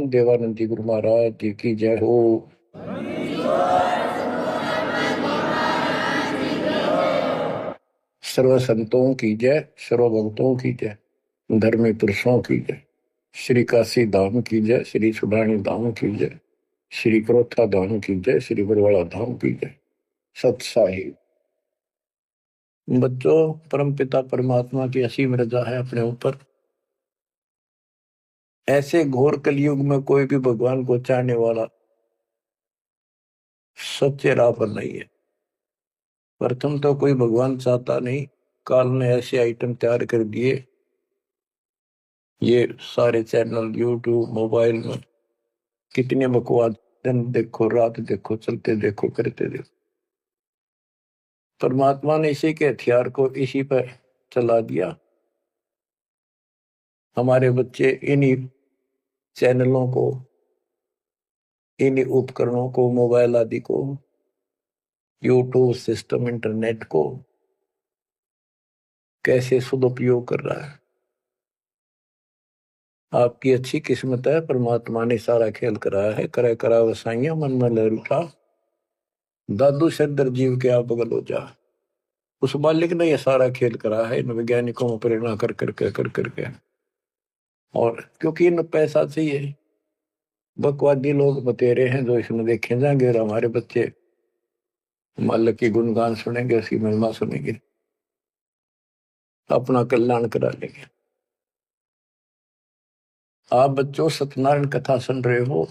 भगवान देवानंद जी गुरु महाराज जी की जय हो। सर्व संतों की जय, सर्व भक्तों की जय, धर्मी पुरुषों की जय। श्री काशी धाम की जय, श्री सुडानी धाम की जय, श्री क्रोथा धाम की जय, श्री बरवाड़ा धाम की जय। सत साहिब। बच्चों, परमपिता परमात्मा की असीम रजा है अपने ऊपर। ऐसे घोर कलयुग में कोई भी भगवान को चाहने वाला सच्चे राह पर नहीं है। प्रथम तो कोई भगवान चाहता नहीं। काल ने ऐसे आइटम तैयार कर दिए, ये सारे चैनल यूट्यूब मोबाइल में कितने बकवास, दिन देखो रात देखो, चलते देखो करते देखो। परमात्मा ने इसी के हथियार को इसी पर चला दिया। हमारे बच्चे इन्हीं चैनलों को, इन्हीं उपकरणों को, मोबाइल आदि को, यूट्यूब सिस्टम, इंटरनेट को कैसे सदुपयोग कर रहा है। आपकी अच्छी किस्मत है, परमात्मा ने सारा खेल कराया है। करे करा वसाइया मन में लहर उठा, दादू शरदर जीव के आप बगल हो जा। उस मालिक ने यह सारा खेल करा है इन वैज्ञानिकों में प्रेरणा कर करके। और क्योंकि इन पैसा चाहिए, बकवादी लोग बतेरे हैं जो इसमें देखे जाएंगे और हमारे बच्चे मालिक की गुणगान सुनेंगे, उसकी महिमा सुनेंगे, अपना कल्याण करा लेंगे। आप बच्चों सत्यनारायण कथा सुन रहे हो,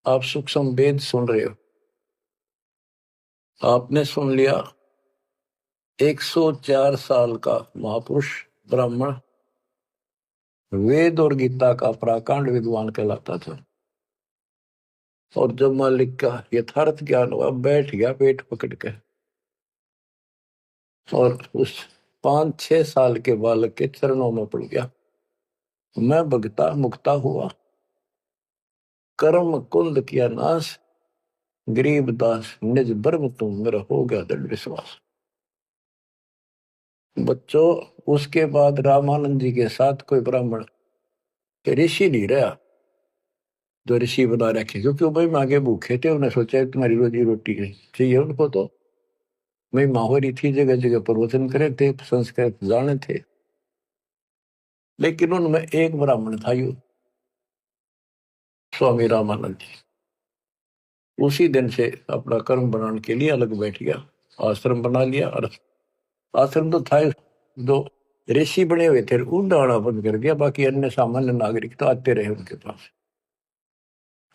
आप सूक्ष्म वेद सुन रहे हो। आपने सुन लिया 104 साल का महापुरुष ब्राह्मण वेद और गीता का प्राकांड विद्वान कहलाता था। और जब मालिक का यथार्थ ज्ञान हुआ, बैठ गया पेट पकड़ के, और उस 5-6 साल के बालक के चरणों में पड़ गया। मैं भगता मुक्ता हुआ, कर्म कुंद किया नाश, गरीब दास निज ब्रह्म तुम, मेरा हो गया दृढ़ विश्वास। बच्चों, उसके बाद रामानंद जी के साथ कोई ब्राह्मण ऋषि नहीं रहा जो ऋषि बना रखे, क्योंकि वो भाई मांगे भूखे थे। उन्हें सोचा तुम्हारी रोजी रोटी चाहिए उनको, तो मैं माहौरी थी, जगह जगह प्रवचन करे थे, संस्कृत जाने थे। लेकिन उनमें एक ब्राह्मण था, यू स्वामी रामानंद जी। उसी दिन से अपना कर्म बनाने के लिए अलग बैठ गया, आश्रम बना लिया। और आश्रम तो था जो ऋषि बने हुए थे, उनका आना बंद कर दिया। बाकी अन्य सामान्य नागरिक तो आते रहे उनके पास,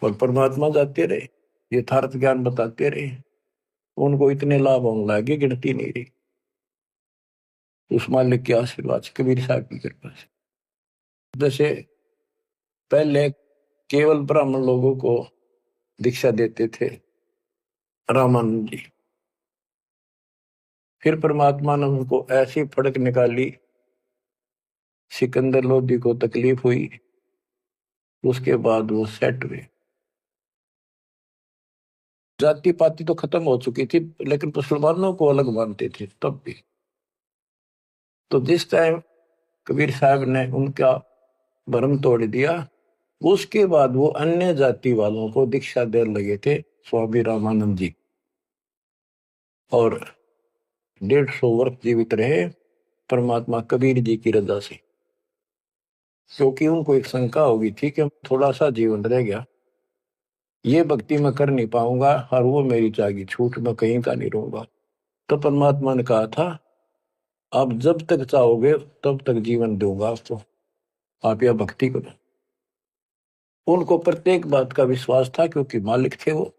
और परमात्मा जाते रहे, यथार्थ ज्ञान बताते रहे। उनको इतने लाभ होने लगे, गिनती नहीं रही। उस मालिक के आशीर्वाद से, कबीर साहब की कृपा से। जैसे पहले केवल ब्राह्मण लोगों को दीक्षा देते थे रामानंद जी, फिर परमात्मा ने उनको ऐसी फड़क निकाली, सिकंदर लोधी को तकलीफ हुई, उसके बाद वो सेट हुए। जाति पाति तो खत्म हो चुकी थी, लेकिन मुसलमानों को अलग मानते थे तब भी। तो जिस टाइम कबीर साहब ने उनका भरम तोड़ दिया, उसके बाद वो अन्य जाति वालों को दीक्षा देने लगे थे स्वामी रामानंद जी, और 150 वर्ष जीवित रहे परमात्मा कबीर जी की रजा से। क्योंकि उनको एक शंका हो गई थी कि थोड़ा सा जीवन रह गया, ये भक्ति मैं कर नहीं पाऊंगा, और वो मेरी जागी छूट, मैं कहीं का नहीं रहूंगा। तो परमात्मा ने कहा था, आप जब तक चाहोगे तब तक जीवन दूंगा आपको, आप यह भक्ति करो। उनको प्रत्येक बात का विश्वास था, क्योंकि मालिक थे वो,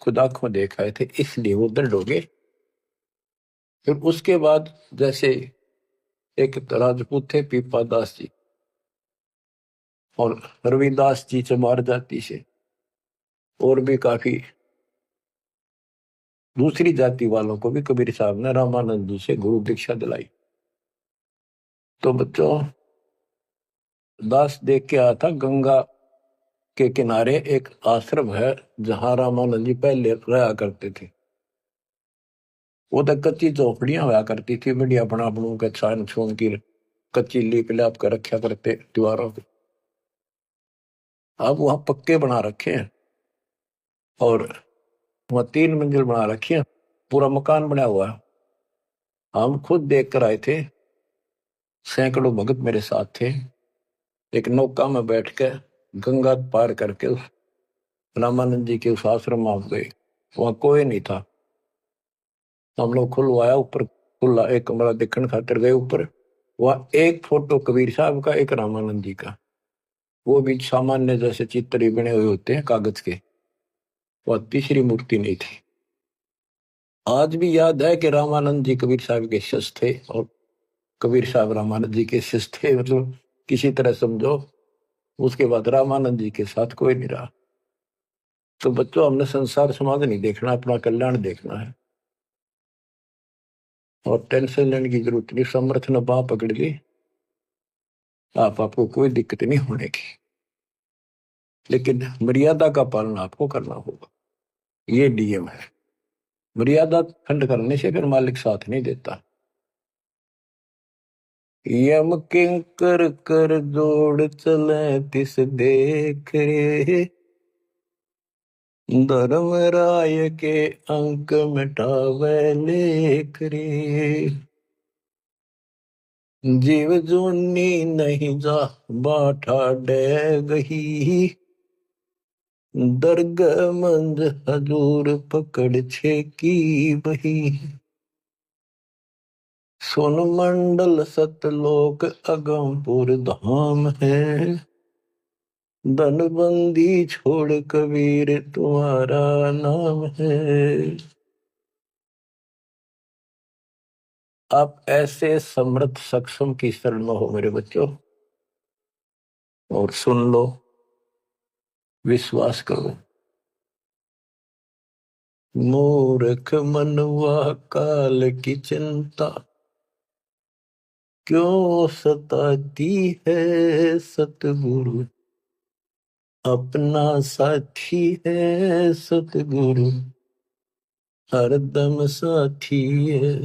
खुद आंखों देख आए थे, इसलिए वो दृढ़ हो गए। फिर उसके बाद जैसे एक राजपूत थे पीपा दास जी, और रविदास जी चमार जाति से, और भी काफी दूसरी जाति वालों को भी कबीर साहब ने रामानंद जी से गुरु दीक्षा दिलाई। तो बच्चों, दास देख के आया था, गंगा के किनारे एक आश्रम है जहां रामानंद जी पहले रहा करते थे। वो तो कच्ची झोपड़ियां हुआ करती थी, बढ़िया बना बनू के छान छून की कच्ची लीप लाप कर रखा करते दीवारों पे। अब वहां पक्के बना रखे हैं और वहां 3 मंजिल बना रखी है, पूरा मकान बना हुआ है। हम खुद देख कर आए थे, सैकड़ों भगत मेरे साथ थे। एक नौका में बैठ के गंगा पार करके उस रामानंद जी के उस आश्रम में गए। वहां कोई नहीं था। हम लोग खुलवाया ऊपर, खुला एक कमरा देखने खातिर गए ऊपर। वहां एक फोटो कबीर साहब का, एक रामानंद जी का, वो भी सामान्य जैसे चित्र ही बने हुए होते हैं कागज के। वह तीसरी मूर्ति नहीं थी। आज भी याद है कि रामानंद जी कबीर साहब के शिष्य थे और कबीर साहब रामानंद जी के शिष्य थे, मतलब किसी तरह समझो। उसके बाद रामानंद जी के साथ कोई नहीं रहा। तो बच्चों, हमने संसार समाज नहीं देखना, अपना कल्याण देखना है। और टेंशन लेने की जरूरत नहीं। समर्थ ने बाह पकड़ ली, आपको कोई दिक्कत नहीं होने की। लेकिन मर्यादा का पालन आपको करना होगा, ये नियम है। मर्यादा खंड करने से फिर मालिक साथ नहीं देता। यम किंकर कर जोड़ चले तिस देख रे, धर्म राय के अंक मिटावे लेख रे। जीव जूनी नहीं जा बाठा डे गही, दर्ग मंज हजूर पकड़ छे की बही। सोन मंडल सतलोक अगमपुर धाम है, धनबंदी छोड़ कबीर तुम्हारा नाम है। आप ऐसे समर्थ सक्षम की शरण में हो मेरे बच्चों, और सुन लो, विश्वास करो। मूर्ख मनवा काल की चिंता, क्यों सताती है सतगुरु, अपना साथी है सतगुरु, हरदम साथी है।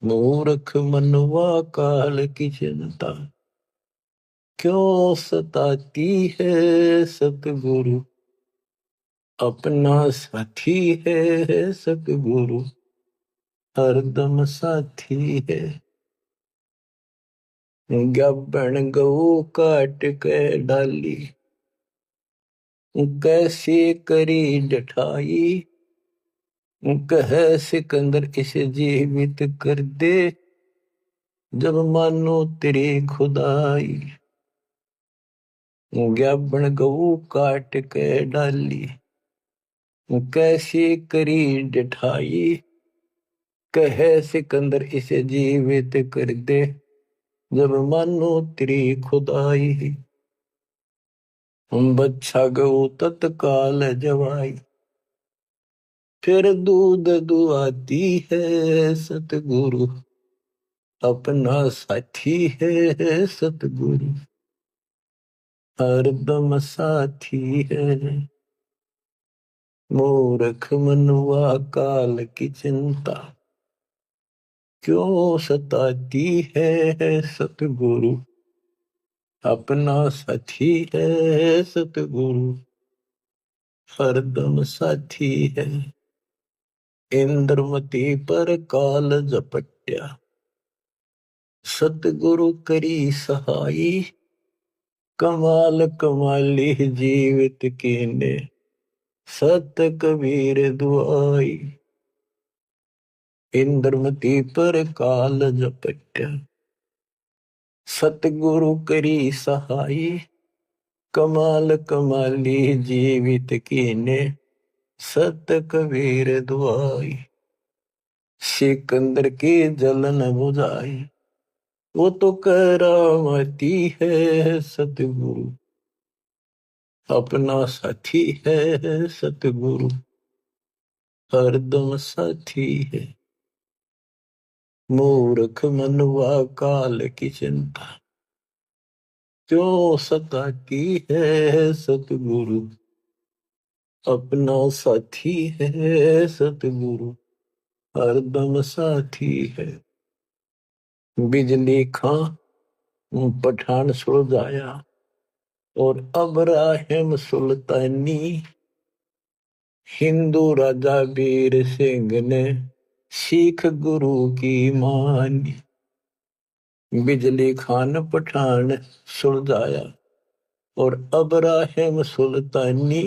मूर्ख मनवा काल की चिंता, क्यों सताती है सतगुरु, अपना साथी है सतगुरु, हरदम साथी है। गब्बन गऊ काट के डाली, कैसे करी जठाई, कह सिकंदर इसे जीवित कर दे, जब मानो तेरी खुदाई। गब्बन गऊ काट के डाली, कैसे करी जठाई, कह सिकंदर इसे जीवित कर दे, जब मानो तेरी खुदाई। बच्छा गऊ तत्काल जवाई, फिर दूध दुआती है सतगुरु, अपना साथी है सतगुरु, हरदम साथी है। मूर्ख मनुआ काल की चिंता, क्यों सताती है सतगुरु, अपना साथी है सतगुरु, हरदम साथी है। इंद्रमती पर काल झपट्या, सतगुरु करी सहाई, कमाल कमाली जीवित कीने, सत कबीर दुआई। इंद्रमती पर काल झपट्या, सतगुरु करी सहाई, कमाल कमाली जीवित कीने, सत कबीर दुआई। सिकंदर की जलन बुझाई, वो तो करामती है सतगुरु, अपना साथी है सतगुरु, हरदम साथी है। मूर्ख मनवा काल की चिंता, क्यों सताती है सतगुरु, अपना साथी है सतगुरु, हरदम साथी है। बिजली खां पठान सुलझाया, और अब्राहिम सुल्तानी हिंदू राजा वीर सिंह ने सिख गुरु की मानी। बिजली खान पठान सुलझाया और अब्राहिम सुल्तानी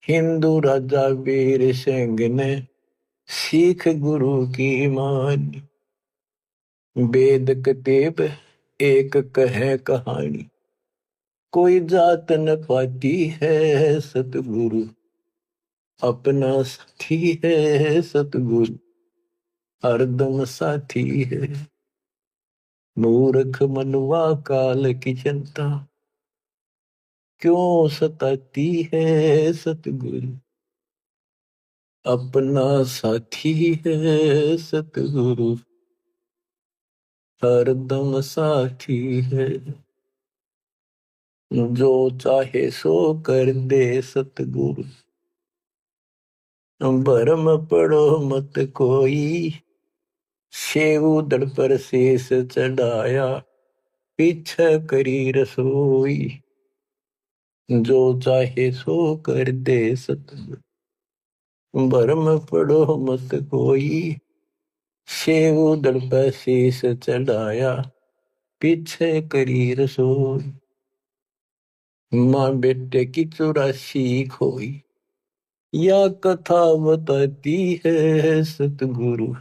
हिंदू राजा वीर सिंह ने सिख गुरु की मानी। वेद कतेब एक कहे कहानी, कोई जात न पाती है सतगुरु, अपना साथी है सतगुरु, हरदम साथी है। मूर्ख मनुआ काल की चिंता, क्यों सताती है सतगुरु, अपना साथी है सतगुरु, हरदम साथी है। जो चाहे सो कर दे सतगुरु, भरम पड़ो मत कोई, सेव दड़ पर शेष चढ़ाया, पीछे करी रसोई। जो चाहे सो कर दे सतगुरु, भरम पड़ो मत कोई, सेव दड़ पर शेष चढ़ाया, पीछे करी रसोई। माँ बेटे की 84 खोई, या कथा बताती है सतगुरु,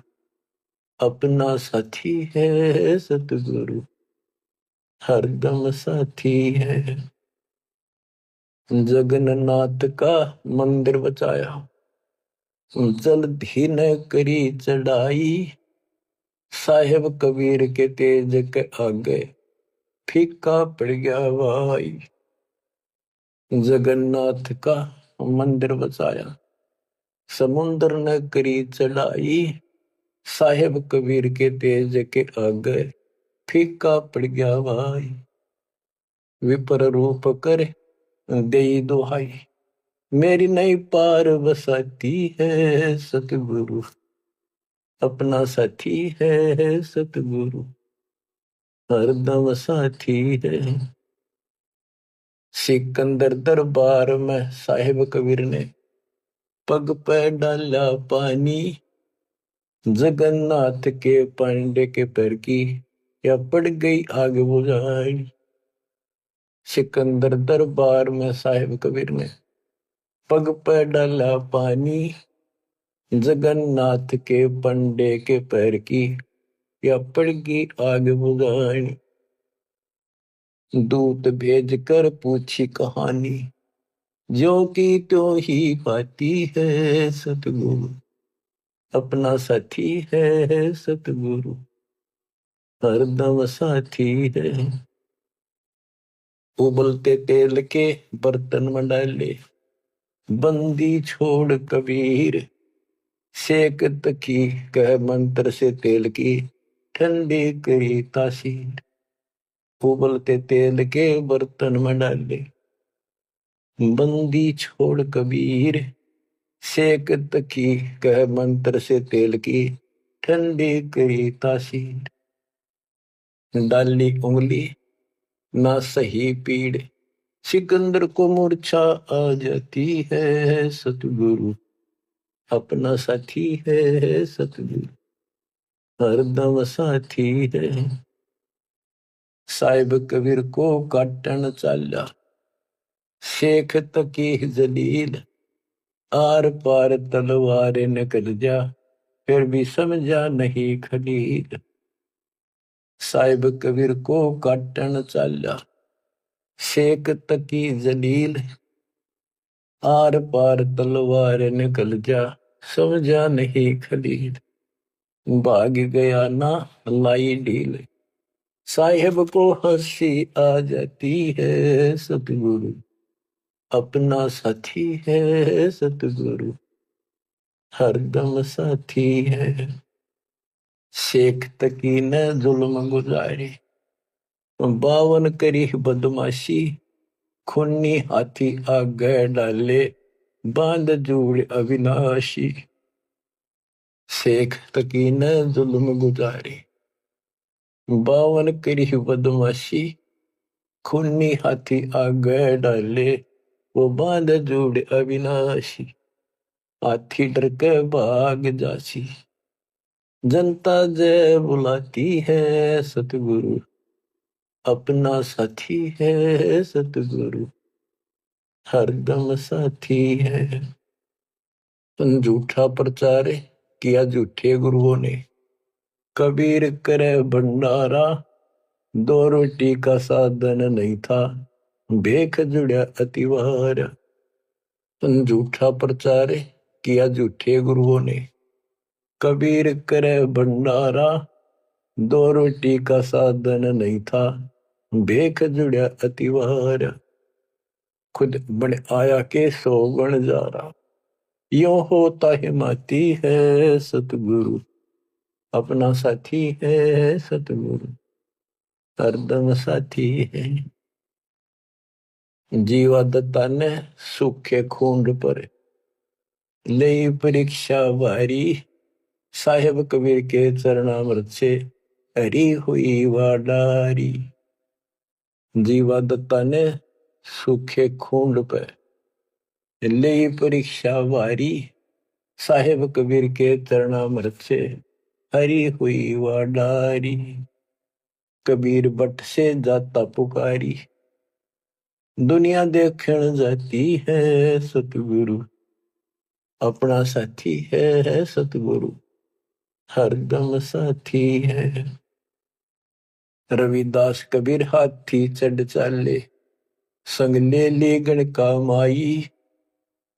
अपना साथी है सतगुरु, हरदम साथी है। जगन्नाथ का मंदिर बचाया, जल्दी न करी चढ़ाई, साहेब कबीर के तेज के आगे फीका पड़ गया भाई। जगन्नाथ का मंदिर बचाया, समुद्र न करी चढ़ाई, साहेब कबीर के तेज के आगे फीका पड़ गया भाई। विपर रूप कर दे दुहाई, मेरी नहीं पार बसाती है सतगुरु, अपना साथी है सतगुरु, हरदम साथी है। सिकंदर दरबार में साहिब कबीर ने पग पे डाला पानी, जगन्नाथ के पांडे के पैर की या पड़ गई आग बुझाई। सिकंदर दरबार में साहिब कबीर ने पग पे डाला पानी, जगन्नाथ के पंडे के पैर की या पड़ गई आग बुझाई। दूत भेज कर पूछी कहानी, जो की त्यों ही पाती है सतगुरु, अपना साथी है सतगुरु, हरदम साथी है। उबलते तेल के बर्तन में डाले, बंदी छोड़ कबीर, सेक तकी कह मंत्र से तेल की, ठंडी करी तासीर। उबलते तेल के बर्तन में डाले, बंदी छोड़ कबीर, सेक तकी कह मंत्र से तेल की, ठंडी करी तासीर। डाली उंगली ना सही पीड़, सिकंदर को मूर्छा आ जाती है सतगुरु, अपना साथी है सतगुरु, हरदम साथी है। साहिब कबीर को काटन चाला, शेख तकी जलील, आर पार तलवार निकल जा, फिर भी समझा नहीं खलील। साहिब कबीर को काटन चाला, शेख तकी जलील, आर पार तलवार निकल जा, समझा नहीं खलील। भाग गया ना लाई ढील, साहिब को हंसी आ जाती है सतगुरु, अपना साथी है सतगुरु, हरदम साथी है। शेख तकी ने जुल्म गुजारी, 52 करी बदमाशी, खूनी हाथी आगे डाले, बांध जोड़ अविनाशी। शेख तकी ने जुल्म गुजारी, 52 करी बदमाशी, खूनी हाथी आगे डाले, वो बांध जोड़ अविनाशी। हाथी डर के भाग जासी, जनता जय बुलाती है। सतगुरु अपना साथी है, सतगुरु हरदम साथी है। झूठा प्रचार किया झूठे गुरुओं ने, कबीर करे भंडारा। दो रोटी का साधन नहीं था, भेख जुड़ा अतिवार। झूठा प्रचार किया झूठे गुरुओं ने, कबीर करे भंडारा। दो रोटी का साधन नहीं था, भेख जुड़ा अतिवार। खुद बन आया के सो बन जा रहा, यो होता हिमाती है। सतगुरु अपना साथी है, सतगुरु हरदम साथी है। जीवा दत्ता ने सूखे खूंड पर ले परीक्षा भारी। साहेब कबीर के चरणामृत से हरी हुई वाडारी। जीवा दत्ता ने सूखे खूंड पर ले परीक्षा भारी। साहेब कबीर के चरणामृत से हरी हुई वाडारी। कबीर बट से जाता पुकारी, दुनिया देखण जाती है। सतगुरु अपना साथी है, सतगुरु हरदम साथी है। रविदास कबीर हाथी चढ़ चाले, संग ले ली गण का माई।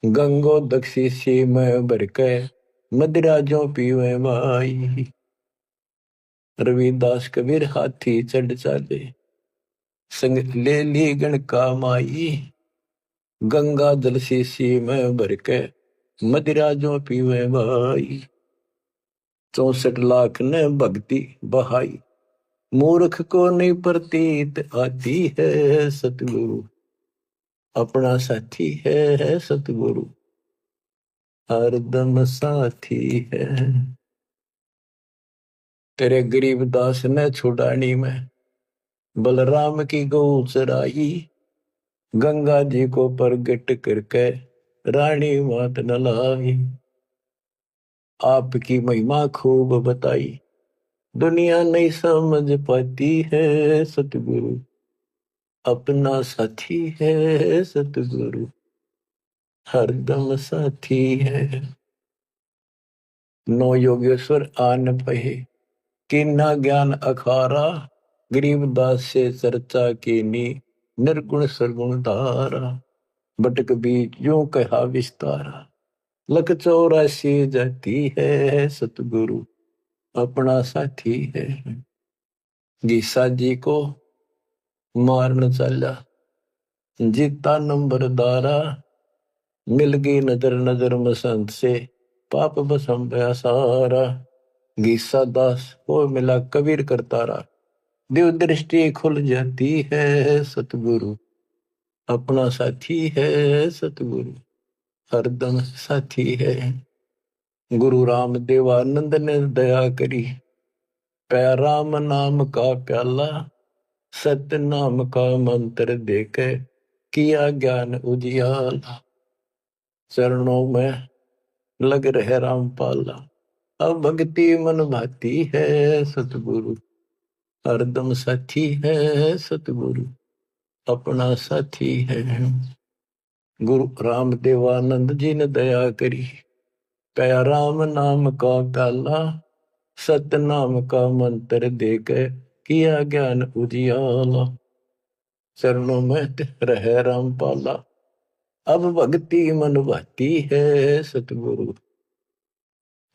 गंगो दक्षी सी में भर के, मदिरा जो पीवे माई। रविदास कबीर हाथी चढ़ चाले, संग ले ली गण का माई। गंगा जल शीशी में भर के, मदिरा जो पीवे भाई। 64 लाख ने भक्ति बहाई, मूर्ख को नहीं प्रतीत आती है। सतगुरु अपना साथी है, सतगुरु हरदम साथी है। तेरे गरीब दास ने छुड़ानी में, बलराम की गौ चराई। गंगा जी को प्रगट करके, रानी मात नलाई। आपकी महिमा खूब बताई, दुनिया नहीं समझ पाती है। सतगुरु अपना साथी है, सतगुरु हरदम साथी है। नो योगेश्वर आन पहे, किन्ना ज्ञान अखारा। गरीबदास से चर्चा कीनी, निर्गुण सरगुण धारा। बटक बीच यूं कहा विस्तारा, लख 84 जाती है। सतगुरु अपना साथी है। गीसा जी को मारन चला, जीता नंबरदारा। मिल गई नजर नजर मसंत से, पाप बसम गया सारा। गीसा दास को मिला कबीर करतारा, दिव दृष्टि खुल जाती है। सतगुरु अपना साथी है, सतगुरु हरदम साथी है। गुरु राम देवानंद ने दया करी, पै राम नाम का प्याला। सत्य नाम का मंत्र देके, किया ज्ञान उजियाला। चरणों में लग रहे रामपाला, अब भक्ति मन भाती है। सतगुरु हरदम साथी है, सतगुरु अपना साथी है। गुरु राम देवानंद जी ने दया करी, पया राम नाम का प्याला। सत्य नाम का मंत्र देके, किया ज्ञान उजियाला। चरणों में रहे रामपाला, अब भक्ति मन भाती है। सतगुरु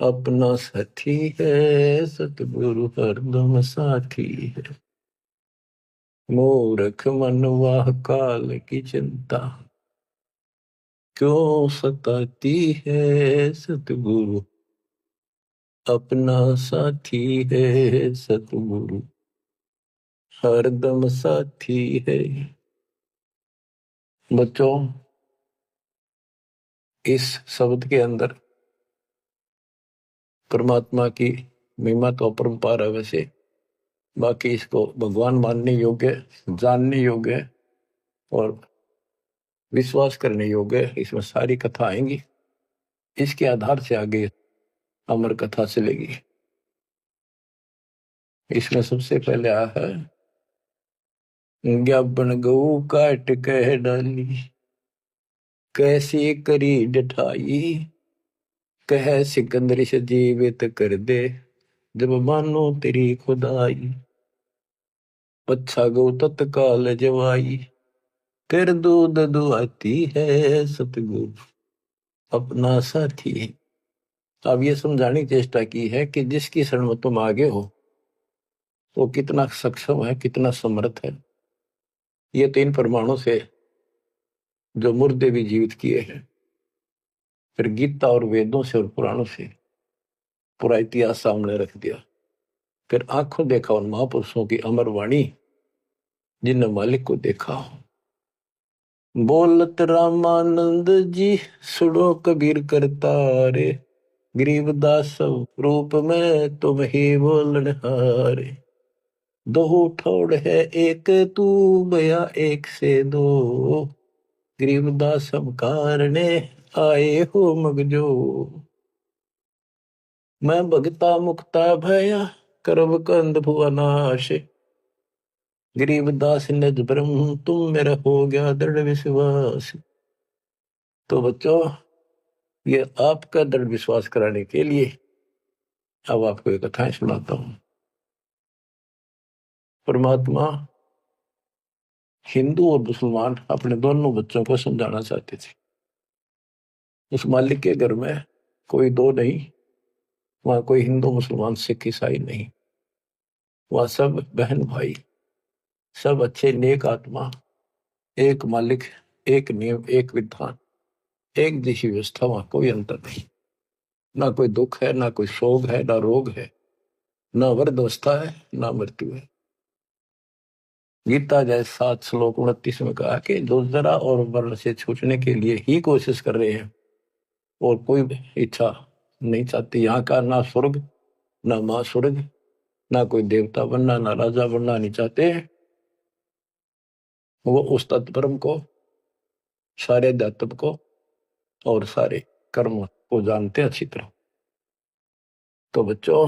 अपना साथी है, सतगुरु हरदम साथी है। मूर्ख मनवा काल की चिंता, क्यों सताती है। सतगुरु अपना साथी है, सतगुरु हरदम साथी है। बच्चों, इस शब्द के अंदर परमात्मा की महिमा तो अपरंपार है। वैसे बाकी इसको भगवान मानने योग्य, जानने योग्य और विश्वास करने योग्य, इसमें सारी कथा आएंगी। इसके आधार से आगे अमर कथा चलेगी। इसमें सबसे पहले आया है, ज्ञापन गऊ काट कह डाली, कैसी करी डठाई, कह सिकंदर से जीवित कर दे, जब मानो तेरी खुदाई, पच्छा गौ तत्काल जवाई, फिर दूध दुआती है सतगुरु अपना साथी। अब ये समझाने की चेष्टा की है कि जिसकी शरण में तुम आगे हो वो कितना सक्षम है, कितना समर्थ है। ये 3 प्रमाणों से जो मुर्दे भी जीवित किए हैं, फिर गीता और वेदों से और पुराणों से पूरा इतिहास सामने रख दिया, फिर आंखों देखा उन महापुरुषों की अमर वाणी जिनने मालिक को देखा। बोलत रामानंद जी सुनो कबीर करतारे, गरीबदास रूप में तुम ही बोलनहारे, दो ठोड़ है एक तू बया एक से दो, गरीबदास हम कारणे आए हो मगजो, मैं भगता मुक्ता भया करब कंद भुवनाश, गरीबदास निज ब्रह्म तुम मेरा हो गया दृढ़ विश्वास। तो बच्चों, ये आपका दृढ़ विश्वास कराने के लिए अब आपको एक कथाएं सुनाता हूं। परमात्मा हिंदू और मुसलमान अपने दोनों बच्चों को समझाना चाहते थे। उस मालिक के घर में कोई दो नहीं, वहां कोई हिंदू मुसलमान सिख ईसाई नहीं, वहां सब बहन भाई, सब अच्छे नेक आत्मा, एक मालिक, एक नियम, एक विधान, एक जैसी व्यवस्था, वहां कोई अंतर नहीं। ना कोई दुख है, ना कोई शोक है, ना रोग है, ना वृद्धावस्था है, ना मृत्यु है। गीता जय 7 श्लोक 29 में कहा कि जो जरा और वर्ण से छूटने के लिए ही कोशिश कर रहे हैं और कोई इच्छा नहीं चाहते, यहाँ का ना स्वर्ग ना मां स्वर्ग, ना कोई देवता बनना ना राजा बनना नहीं चाहते, वो उस तत्परम को, सारे अध्यात्म को और सारे कर्म को जानते अच्छी तरह। तो बच्चों,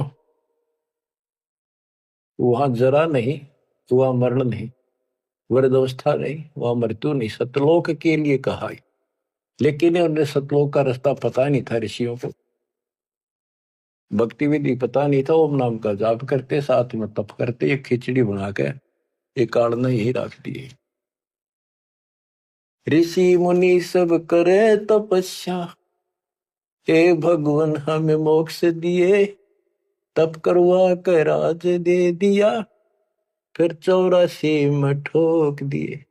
वहां जरा नहीं, वहां मरण नहीं, वृद्धावस्था नहीं, वहां मृत्यु नहीं, सतलोक के लिए कहा। लेकिन उन्हें सतलोक का रास्ता पता नहीं था ऋषियों को, भक्ति विधि पता नहीं था। ओम नाम का जाप करते, साथ में तप करते, एक खिचड़ी बना के एक काल ने यही रख दिए। ऋषि मुनि सब करे तपस्या, हे भगवान हमें मोक्ष दिए, तप करवा कर राज दे दिया, फिर 84 में ठोक दिए।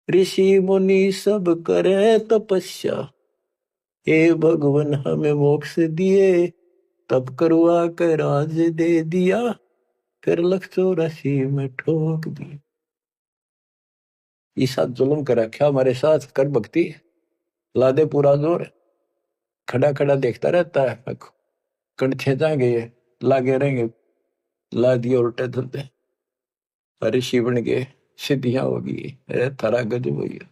ऋषि मुनि सब करे तपस्या, हे भगवान हमें मोक्ष दिए, तप करवा कर राज दे दिया, फिर 184 में ठोक दिए। ईसा जुल्म कर रखा हमारे साथ, कर भक्ति, ला दे पूरा जोर, खड़ा खड़ा देखता रहता है, कंठे जाएंगे, लागे रहेंगे, ला दिए उल्टे धंधे, ऋषि बन गए, सिद्धियां होगी, अरे थारा गजब हो गया।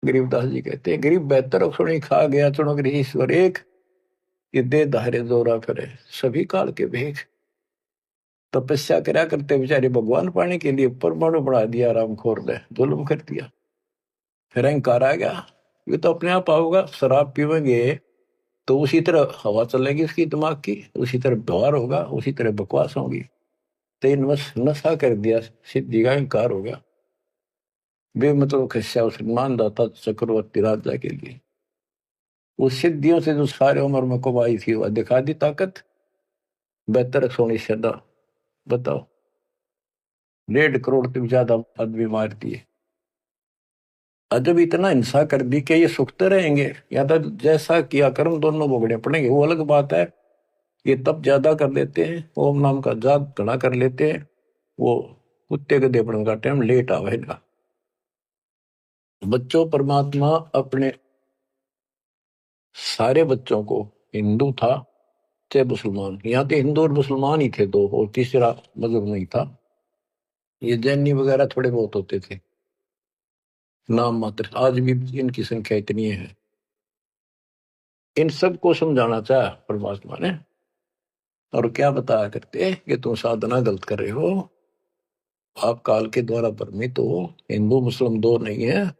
गरीबदास जी कहते हैं, गरीब बेहतर सुनी खा गया चुनो ईश्वर एक, ये दे धारे जोरा फिरे सभी काल के भेख। तपस्या करा करते बेचारे भगवान पाने के लिए परमाणु बढ़ा दिया, रामखोर ने जुल्म कर दिया। फिर अहंकार आ गया, ये तो अपने आप आओगा, शराब पीवेंगे तो उसी तरह हवा चलेगी उसकी दिमाग की, उसी तरह व्यवहार होगा, उसी तरह बकवास होगी। तो नशा कर दिया, सिद्धि का अहंकार हो गया, बेमतलब खस्या उस मानदाता चक्रवर्ती राजा के लिए। उस सिद्धियों से जो सारे उम्र में कमाई थी वह दिखा दी ताकत, बेहतर सोनी सदा। बताओ, 1.5 करोड़ से ज्यादा आदमी मार दिए। जब इतना हिंसा कर दी कि ये सुखते रहेंगे या तो जैसा किया कर्म दोनों भोगने पड़ेंगे, वो अलग बात है। ये तप ज्यादा कर लेते हैं, ओम नाम का जाप घना कर लेते हैं, वो कुत्ते के देपड़न का टाइम लेट आवेगा। बच्चों, परमात्मा अपने सारे बच्चों को, हिंदू था थे मुसलमान। यहाँ तो हिंदू और मुसलमान ही थे दो, और तीसरा मजहब नहीं था। ये जैनी वगैरह थोड़े बहुत होते थे, नाम मात्र। आज भी इनकी संख्या इतनी है। इन सबको समझाना चाहा परमात्मा ने, और क्या बताया करते कि तुम साधना गलत कर रहे हो, आप काल के द्वारा भ्रमित हो। हिंदू मुस्लिम दो नहीं है,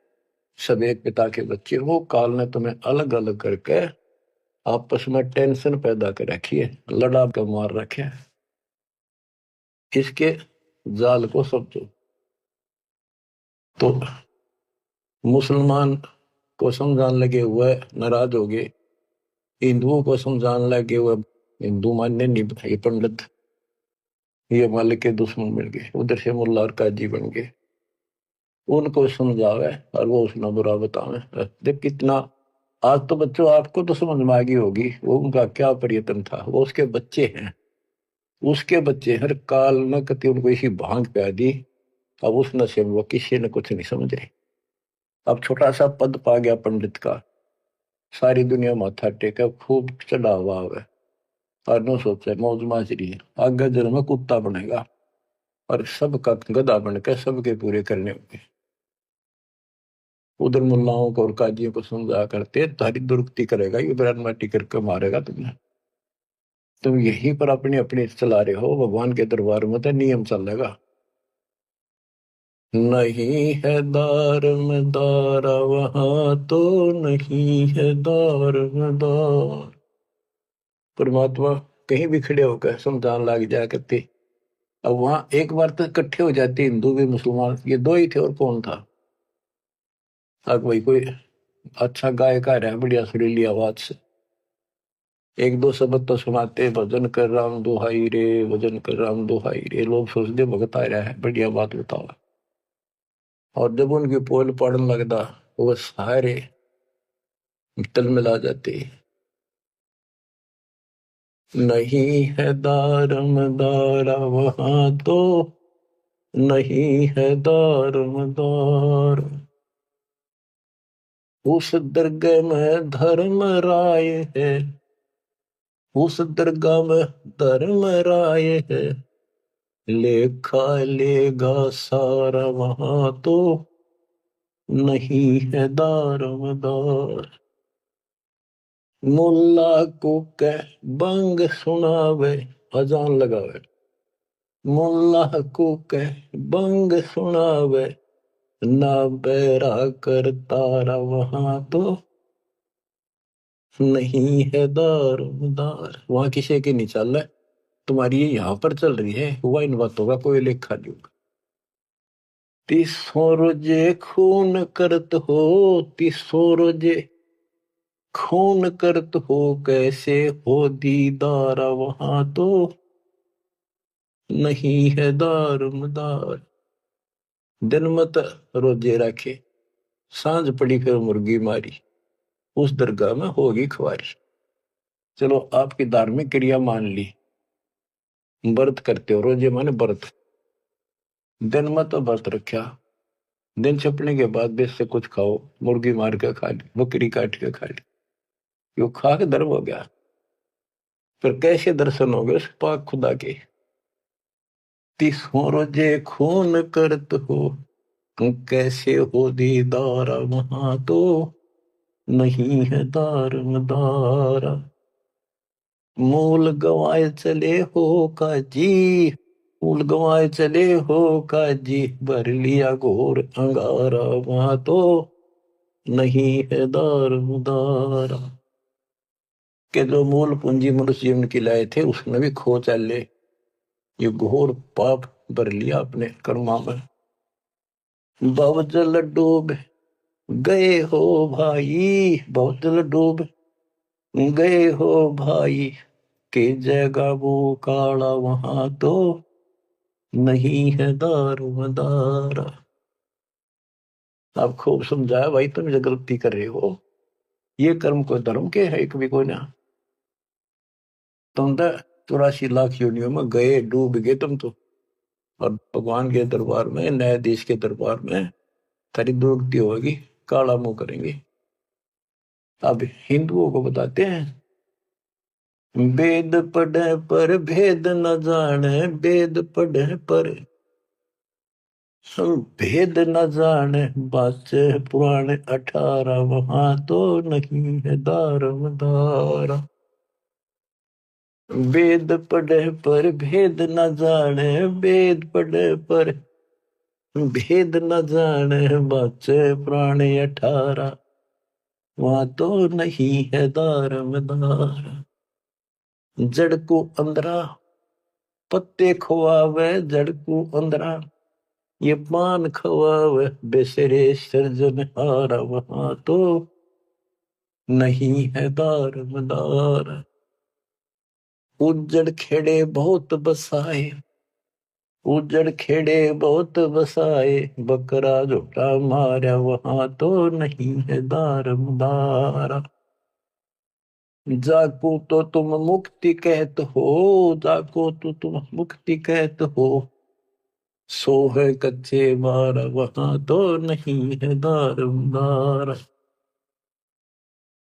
सब एक पिता के बच्चे हो। काल ने तुम्हें अलग अलग करके आपस में टेंशन पैदा कर रखी है, लड़ा के मार रखे है। इसके जाल को समझो। तो मुसलमान को समझाने लगे हुए नाराज हो गए, हिंदुओं को समझाने लगे हुए हिंदू मानने नहीं भाई पंडित, ये मालिक के दुश्मन मिल गए। उधर से मुल्ला और काजी बन गए, उनको समझावे और वो उसना बुरा बतावे। देख कितना। आज तो बच्चों आपको तो समझ में आ गई होगी वो उनका क्या प्रयत्न था। वो उसके बच्चे हैं, उसके बच्चे हर काल न कति उनको इसी भांग पे दी। अब उस नशे में वो किसी ने कुछ नहीं समझे। अब छोटा सा पद पा गया पंडित का, सारी दुनिया माथा टेका, खूब चढ़ा हुआ है, और नो सोचे मौज माजरी है, आगे जन्म में कुत्ता बनेगा और सबका गधा बनकर सबके पूरे करने होंगे। उधर मुल्लाओं को और काजियों को समझा करते तारी दुरुक्ति करेगा, ये ब्राह्मण माटी करके मारेगा तुम्हें। तुम यहीं पर अपने अपने चला रहे हो, भगवान के दरबार में तो नियम चलेगा। नहीं है दार में दारा वहां तो नहीं है दार में दार। परमात्मा कहीं भी खड़े होकर समझान लग जाया करते। अब वहां एक बार तो इकट्ठे हो जाते हिंदू भी मुसलमान, ये दो ही थे और कौन था। अब भाई कोई अच्छा गायक आ रहा है बढ़िया सुरीली आवाज से, एक दो शब्द तो सुनाते, भजन कर राम दुहाई रे, भजन कर राम दुहाई रे, लोग सोचते भगत आ रहा है बढ़िया बात बताओ। और जब उनकी पोल पड़न लगता वो सारे तल मिला जाते। नहीं है दारम दारा वहां तो नहीं है दारम दार। उस दरगाह में धर्म राय है, उस दरगाह में धर्म राय है, लेखा लेगा सारा वहां तो नहीं है दारमदार। मुल्ला को कह बंग सुनावे, अजान लगावे। मुल्ला को कह बंग सुनावे, ना बैरा कर तारा वहां तो नहीं है दारमदार। वहां किसी के नहीं चल रहा, तुम्हारी ये यहाँ पर चल रही है, हुआ इन बातों का कोई लेखा नहीं होगा। तीसों रोजे खून करत हो, तीसों रोजे खून करत हो, कैसे हो दीदारा वहां तो नहीं है दारमदार। दिन मत रोजे रखे, सांझ पड़ी फिर मुर्गी मारी, उस दरगाह में होगी खुआरी। चलो आपकी धार्मिक क्रिया मान ली, व्रत करते हो, रोजे माने व्रत। दिन मत तो व्रत रखा, दिन छपने के बाद बेस से कुछ खाओ, मुर्गी मार के खा ली, बकरी काट के खा ली, यो खा के धर्म हो गया। फिर कैसे दर्शन हो गए उस पाक खुदा के। तीसों रोजे खून करत हो, कैसे हो दीदारा वहां तो नहीं है दारमदारा। मूल गवाए चले हो काजी, मूल गवाए चले हो काजी, भर लिया घोर अंगारा वहां तो नहीं है दारमदारा। के जो मूल पूंजी मनुष्य जीवन की लाए थे उसमें भी खो चले, ये घोर पाप भर लिया अपने कर्मा में। भवजल डूब गए हो भाई, भवजल डूब गए हो भाई, के जगह वो काला वहां तो नहीं है दारोमदार। आप खूब समझाया भाई, तुम जो गलती कर रहे हो, ये कर्म को धर्म के है कभी कोई ना। तुम तो 84 लाख योनियों में गए, डूब गए तुम तो, और भगवान के दरबार में, न्यायाधीश के दरबार में तेरी दुर्गति होगी, काला मुंह करेंगे। अब हिंदुओं को बताते हैं वेद पढ़े पर भेद न जाने, वेद पढ़े पर भेद न जाने, बाचे पुराने 18 वहां तो नहीं है दारमदारा। वेद पढ़े पर भेद न जाने, वेद पढ़े पर भेद न जाने, बाचे पुराने 18 वहां तो नहीं है दारमदारा। जड़ को अंदरा पत्ते खुआवे, जड़ को अंदरा ये पान खवावे, बेसरे सृजनहारा वहां तो नहीं है दारमदारा। उजड़ खेड़े बहुत बसाए, उजड़ खेड़े बहुत बसाए, बकरा झोटा मारा वहां तो नहीं है दारमदारा। जाको तो तुम मुक्ति कहत हो, जाको तो तुम मुक्ति कहत हो, सो है कच्चे बारा वहां तो नहीं है दारमदारा।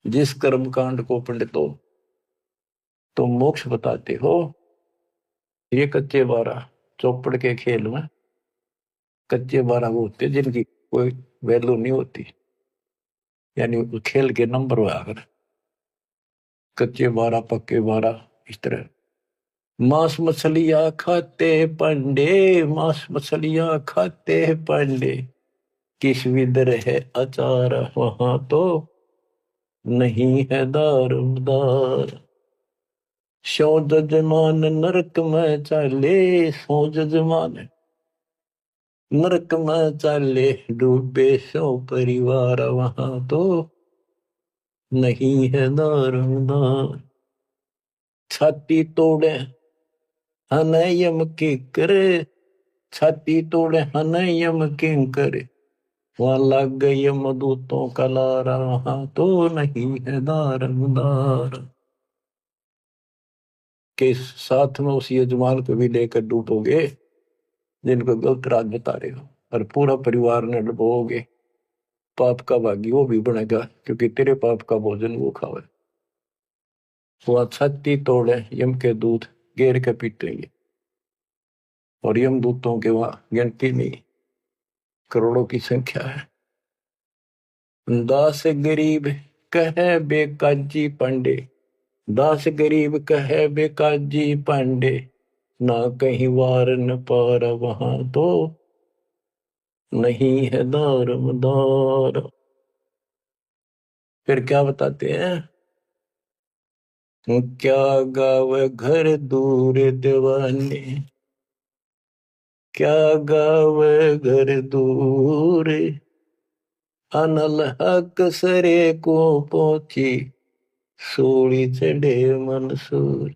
जिस कर्म कांड को पंडितों तुम मोक्ष बताते हो, ये कच्चे बारा चौपड़ के खेल में कच्चे बारा वो होते जिनकी कोई वैल्यू नहीं होती, यानी खेल के नंबर हुआ अगर कच्चे बारा पक्के बारा इस तरह। मांस मछलियां खाते पंडे, मांस मछलियां खाते पंडे, किस विदर है अचार वहां तो नहीं है दारमदार। सो जजमान नरक में चाले, सो जजमान नरक में चाले, डूबे सो परिवार वहां तो नहीं है दारमदार। छाती तोड़े हनयम के करे, छाती तोड़े हनयम के करे, वहां लग गई मदूतों का लारा वहां तो नहीं है दारमदार। के साथ में उस यजमान को भी लेकर डूबोगे जिनको गलत रात बता रहे हो, और पूरा परिवार ने डुबोगे, पाप का भागी वो भी बनेगा क्योंकि तेरे पाप का भोजन वो खावे। वह छाती तोड़े यम के दूत घेर के पीटेंगे, और यम दूतों के वहां गिनती नहीं, करोड़ों की संख्या है। दास गरीब कहे बेकाजी पांडे, दास गरीब कहे बेकाजी पांडे, ना कहीं वार न पार वहां तो नहीं है दारमदार। फिर क्या बताते हैं, क्या गावे घर दूर दीवाने, क्या गावे घर दूर, अनल हक सरे को पहुंची, सूली चढ़े मंसूर।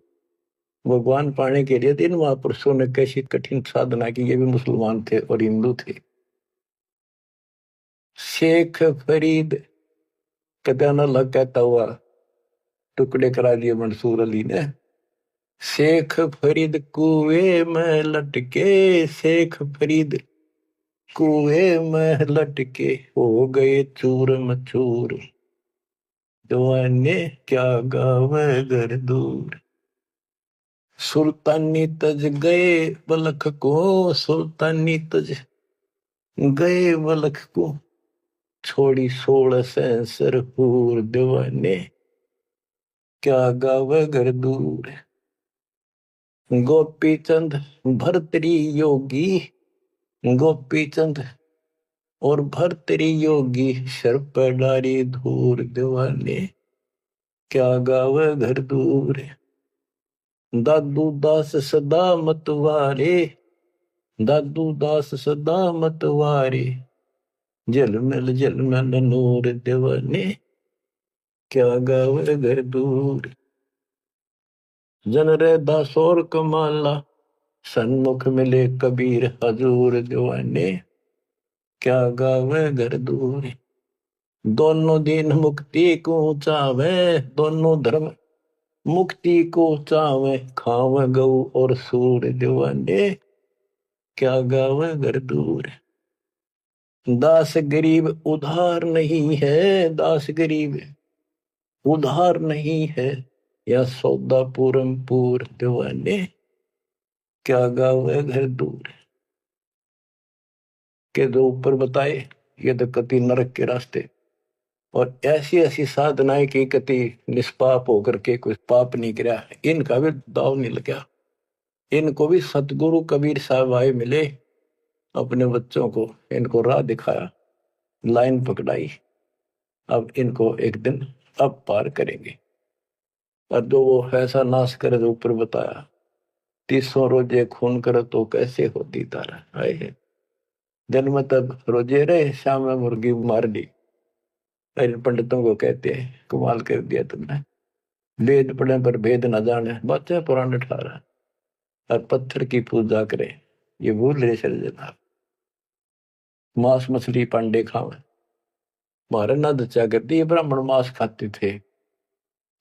भगवान पाने के लिए तीन महापुरुषों ने कैसी कठिन साधना की, ये भी मुसलमान थे और हिंदू थे। शेख फरीद कदाना लग कहता हुआ टुकड़े करा दिए मंसूर अली ने। शेख फरीद कुएं में लटके, शेख फरीद कुएं में लटके, हो गए चूर मचूर, जवाने क्या गावे घर दूर। सुल्तानी तज गए बलख को, सुल्तानी तज गए बलख को, छोड़ी 16 सेंसर हूर, दीवाने क्या गावे घर दूर। गोपी चंद भरतरी योगी, गोपी चंद और भरतरी योगी, सर पर डारी धूर, दीवाने क्या गावे घर दूर। दादू दास सदा मतवारे, दादू दास सदा मतवारे, झलमल नूर, दीवाने क्या गावे घर दूर। जन रे दासोर कमाला, सन्मुख मिले कबीर हजूर, दीवाने क्या गावे घर दूर। दोनों दिन मुक्ति को चावे, दोनों धर्म मुक्ति को चावे, खावे गऊ और सूर, दीवाने क्या गावे घर दूर। दास गरीब उधार नहीं है, दास गरीब उधार नहीं है, या सौदा पूरम पूर दीवाने, क्या गावे घर दूर। के जो ऊपर बताए ये तो कति नरक के रास्ते, और ऐसी ऐसी साधनाएं की कति निष्पाप होकर के कोई पाप नहीं किया, इनका भी दाव नहीं लगा। इनको भी सतगुरु कबीर साहब आए मिले, अपने बच्चों को इनको राह दिखाया, लाइन पकड़ाई, अब इनको एक दिन अब पार करेंगे। और जो वो ऐसा नाश करे जो ऊपर बताया, 300 रोजे खून करे तो कैसे होती तारा, आए दिन में तब रोजे रहे, शाम में मुर्गी मार दी। इन पंडितों को कहते हैं कमाल कर दिया तुमने, वेद पढ़े पर भेद न जाने, बच्चे पुराने ठारा और पत्थर की पूजा करे, ये भूल रहे सर। मांस मछली पांडे खावे, हमारे न दचा करती, ये ब्राह्मण मांस खाते थे।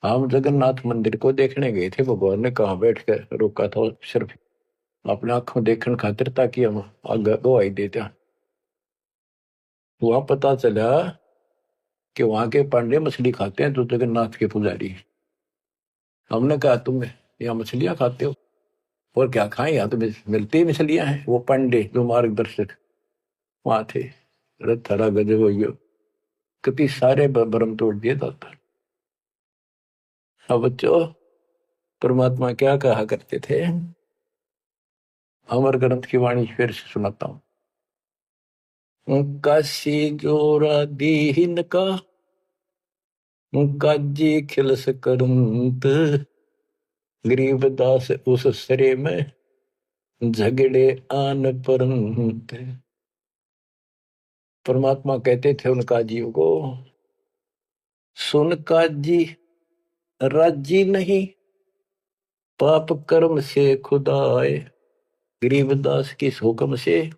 हम जगन्नाथ मंदिर को देखने गए थे, भगवान ने कहा बैठ कर रोका था, सिर्फ अपने आंखों देखने खातिर, ताकि हम आगे गवाही देते। वहां पता चला कि वहां के पांडे मछली खाते हैं तो जगन्नाथ के पुजारी। हमने कहा तुम यहाँ मछलियां खाते हो, और क्या खाएं, यहाँ तो मिलती ही मछलियां हैं। वो पांडे जो मार्गदर्शक वहां थे, रथरा गजब हो, कति सारे भ्रम तोड़ दिए जाता। अब बच्चों, परमात्मा क्या कहा करते थे, अमर ग्रंथ की वाणी फिर से सुनाता हूं। काशी जोरा दीन का, काजी खिलस करंत, गरीबदास उस सरे में, झगड़े आन परंत। परमात्मा कहते थे उन काजियों को, सुन काजी राजी नहीं, पाप कर्म से खुदाए, गरीबदास किस हुक्म से,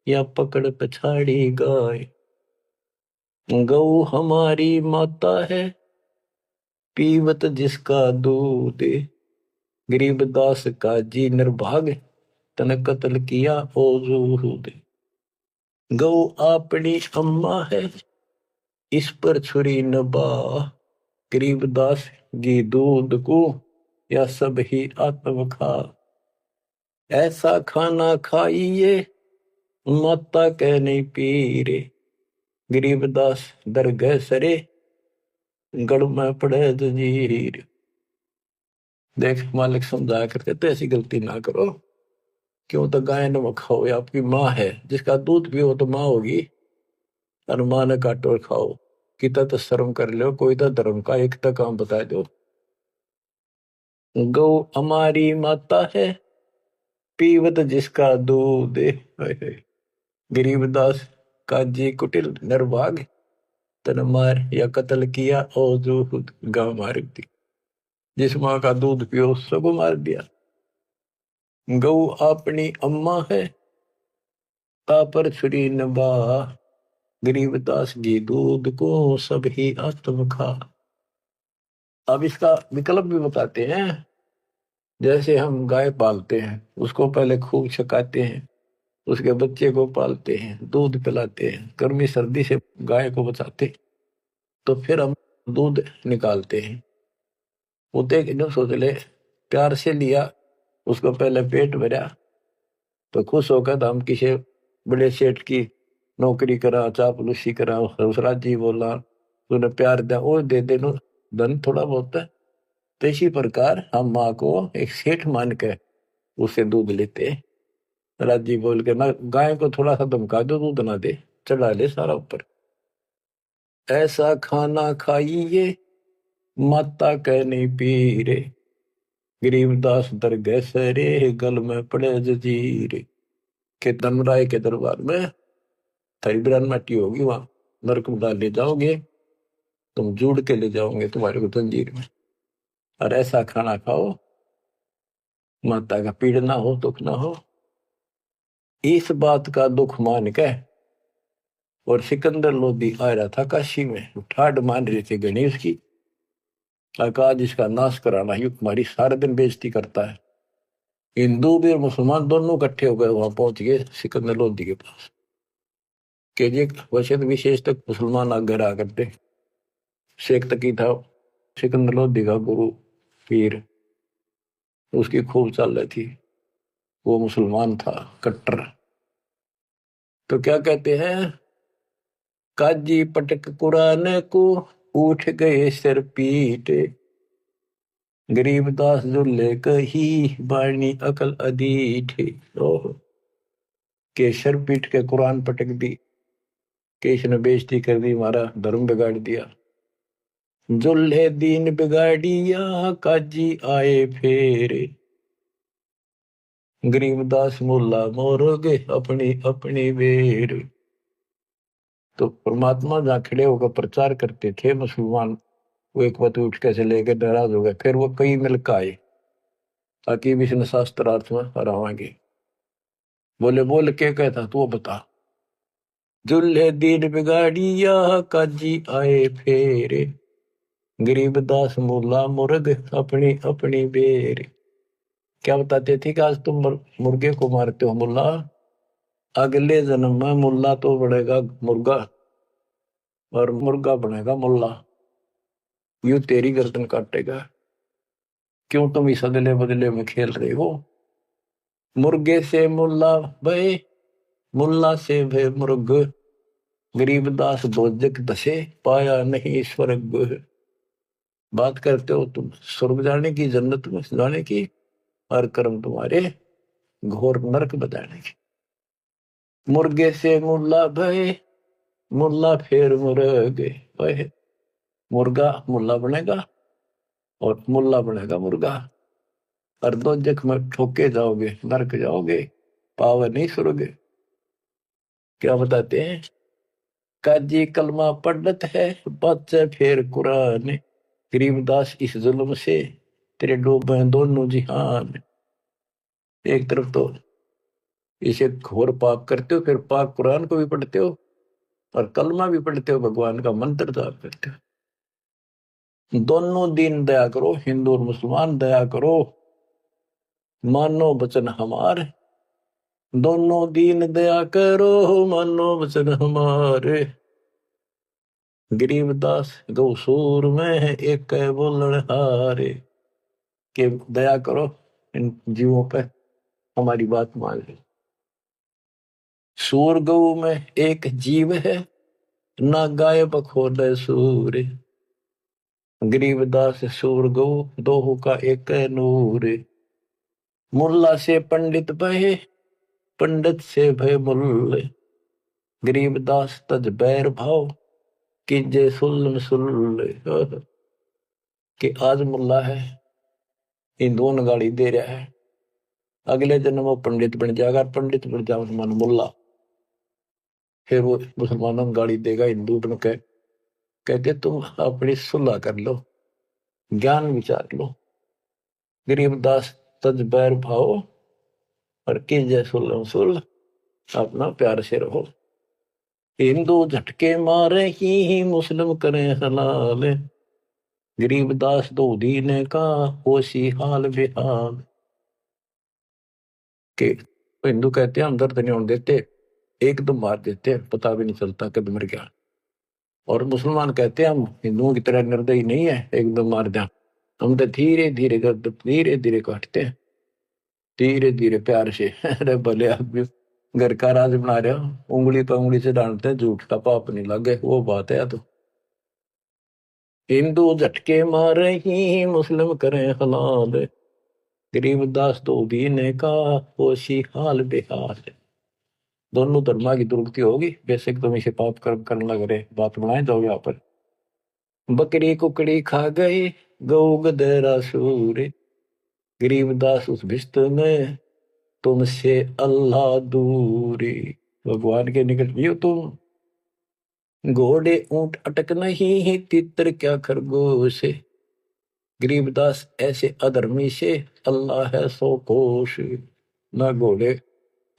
या पकड़ पछाड़ी गाय। गौ हमारी माता है, पीवत जिसका दूध, गरीबदास का जी निर्भाग, तन कत्ल किया ओ जूद। गौ अपनी अम्मा है, इस पर छुरी नबा, गरीबदास जी दूध को, या सब ही आत्म खा। ऐसा खाना खाइए, माता कह नहीं पीरे, गरीबदास दरगह सरे, गढ़ में पड़े जंजीर। देख मालिक समझाया करते तो ऐसी गलती ना करो, क्यों तो गाय न खाओ, ये आपकी माँ है, जिसका दूध पियो तो माँ होगी, और माँ ने काटो और खाओ। कितना तो शर्म कर लो, कोई तो धर्म का एक तक काम बता दो। गौ हमारी माता है, पीवत जिसका दूध, गरीबदास काजी कुटिल निर्भाग, तन मार या कत्ल किया और जो गांव मार दी। जिस माँ का दूध पियो सबको मार दिया। गौ अपनी अम्मा है, पर छुरी नबा, गरीबदास जी दूध को सब ही आत्म खा। अब इसका विकल्प भी बताते हैं। जैसे हम गाय पालते हैं, उसको पहले खूब छकाते हैं, उसके बच्चे को पालते हैं, दूध पिलाते हैं, गर्मी सर्दी से गाय को बचाते, तो फिर हम दूध निकालते हैं। वो देख सोच ले, प्यार से लिया, उसको पहले पेट भरा, तो खुश होकर तो हम किसी बड़े सेठ की नौकरी करा, चापलूसी करा, उस राजी बोला, तूने प्यार दिया, वो दे दे नो धन थोड़ा बहुत है। तो इसी प्रकार हम माँ को एक सेठ मान के उससे दूध लेते, राजी बोल के ना, गाय को थोड़ा सा धमका दो, दूध ना दे, चढ़ा ले सारा ऊपर। ऐसा खाना खाइए, माता कह नहीं पी रे, गरीबदास दरगह सरे, गल में पड़े जजीर। के धर्मराय के दरबार में थारी बिरान माटी होगी, वहां नरक में डाल ले जाओगे, तुम जुड़ के ले जाओगे तुम्हारे को जंजीर में। और ऐसा खाना खाओ, माता का पीड़ ना हो, दुख ना हो। इस बात का दुख मान के और सिकंदर लोधी आ रहा था काशी में, ठाड मान रहे थे गणेश की, आज इसका नाश कराना ही तुम्हारी सारे दिन बेइज्जती करता है। हिंदू भी और मुसलमान दोनों इकट्ठे हो गए, वहां पहुंच गए सिकंदर लोधी के पास, के जी वैसे तो विशेष तक मुसलमान आगे रहा करते, शेख तकी था सिकंदर लोधी का गुरु, पीर, उसकी खूब चाल रही थी। वो मुसलमान था कट्टर। तो क्या कहते हैं, काजी पटक कुरान को उठ गए सिर पीट, गरीबदास जुल्ले कही बाणी अकल अदीठ। ओह, के सर पीट के कुरान पटक दी, के इसने बेइज्जती कर दी, हमारा धर्म बिगाड़ दिया। जुल्हे दीन बिगाड़िया काजी आए फेरे, गरीबदास मुल्ला मोरोगे अपनी अपनी बेर। तो परमात्मा जहाँ खड़े होकर प्रचार करते थे मुसलमान, वो एक बात उठ के चले गए, नाराज हो गए। फिर वो कई मिलकर आए ताकि विष्णु शास्त्रार्थ में हरावांगे। बोले बोल के कहता तू बता। जुल्हे दीन बिगाड़िया काजी आए फेरे, गरीबदास मुल्ला मुर्ग अपनी अपनी बेर। क्या बताते थे कि आज तुम मुर्गे को मारते हो मुल्ला, अगले जन्म में मुल्ला तो बनेगा मुर्गा और मुर्गा बनेगा मुल्ला, यूं तेरी गर्दन काटेगा। क्यों तुम इस अदले बदले में खेल रहे हो। मुर्गे से मुल्ला भय, मुल्ला से भय मुर्ग, गरीबदास दोजक दसे पाया नहीं स्वर्ग। बात करते हो तुम स्वर्ग जाने की, जन्नत में जाने की, और कर्म तुम्हारे घोर नरक बताने की। मुर्गे से मुल्ला भय, मुल्ला फिर मुर्गे भय। मुर्गा मुल्ला बनेगा और मुल्ला बनेगा मुर्गा, और दोजक में ठोके जाओगे, नरक जाओगे, पावर नहीं स्वर्ग। क्या बताते हैं, काजी कलमा पढ़त है बच्चे फिर कुरान, गरीबदास इस जुल्म से तेरे डूबे दोनों जिहान। एक तरफ तो इसे घोर पाप करते हो, फिर पाक कुरान को भी पढ़ते हो और कलमा भी पढ़ते हो, भगवान का मंत्र जाप करते हो। दोनों दीन दया करो, हिंदू और मुसलमान दया करो, मानो वचन हमारे। दोनों दीन दया करो, मानो वचन हमारे। गरीबदास गौसूर में है एक बोलन हारे, के दया करो इन जीवों पे, हमारी बात मान लो। सूर गौ में एक जीव है, ना गाय बखोद सूर, गरीबदास सूर गौ दोहू का एक नूर। मुल्ला से पंडित भय, पंडित से भय मुल्ले, गरीबदास तज बैर भाव कीजे सुल्ल सुल्ले। कि आज मुल्ला है, हिंदुओं गाड़ी दे रहा है, अगले जन्म वो पंडित बन जाएगा, पंडित बन जाओ मुसलमान मुल्ला, फिर वो मुसलमानों को गाड़ी देगा हिंदू बन के। कहते तुम अपनी सुलह कर लो, ज्ञान विचार लो। गरीबदास तज बैर भाओ और कीजे सुल्ल सुल्ल, अपना प्यार से रहो। हिंदू झटके मारे ही मुस्लिम करें हलाल, गरीबदास दो दीने का होशी हाल बेहाल। के हिंदू कहते हैं हम दर्द नहीं होने देते, एकदम मार देते हैं, पता भी नहीं चलता कब मर गया। और मुसलमान कहते हैं हम हिंदुओं की तरह निर्दयी नहीं है, एकदम मार दिया। हम तो धीरे धीरे गर्द धीरे धीरे काटते हैं, धीरे धीरे प्यार से। अरे भले आदमी घर का राज बना रहे हो, उंगली पर उंगली से डांटते हैं, झूठ का पाप नहीं लगे, वो बात है। तो हिंदू झटके मारे ही मुस्लिम करें हलाल, गरीबदास दो दीने का होशी हाल बेहाल। दोनों धर्मा की दुर्गति होगी, बेशक तुम इसे पाप कर्म करने लग रहे, बात बनाए जाओ यहाँ पर। बकरी कुकड़ी खा गए गौ गधेरा सूर, गरीबदास उस भिस्त में तुमसे अल्लाह दूरी। भगवान के निकट भी हो तुम, घोड़े ऊंट अटक नहीं तितर क्या खरगोश, गरीबदास ऐसे अधर्मी से अल्लाह है सो कोश। ना घोड़े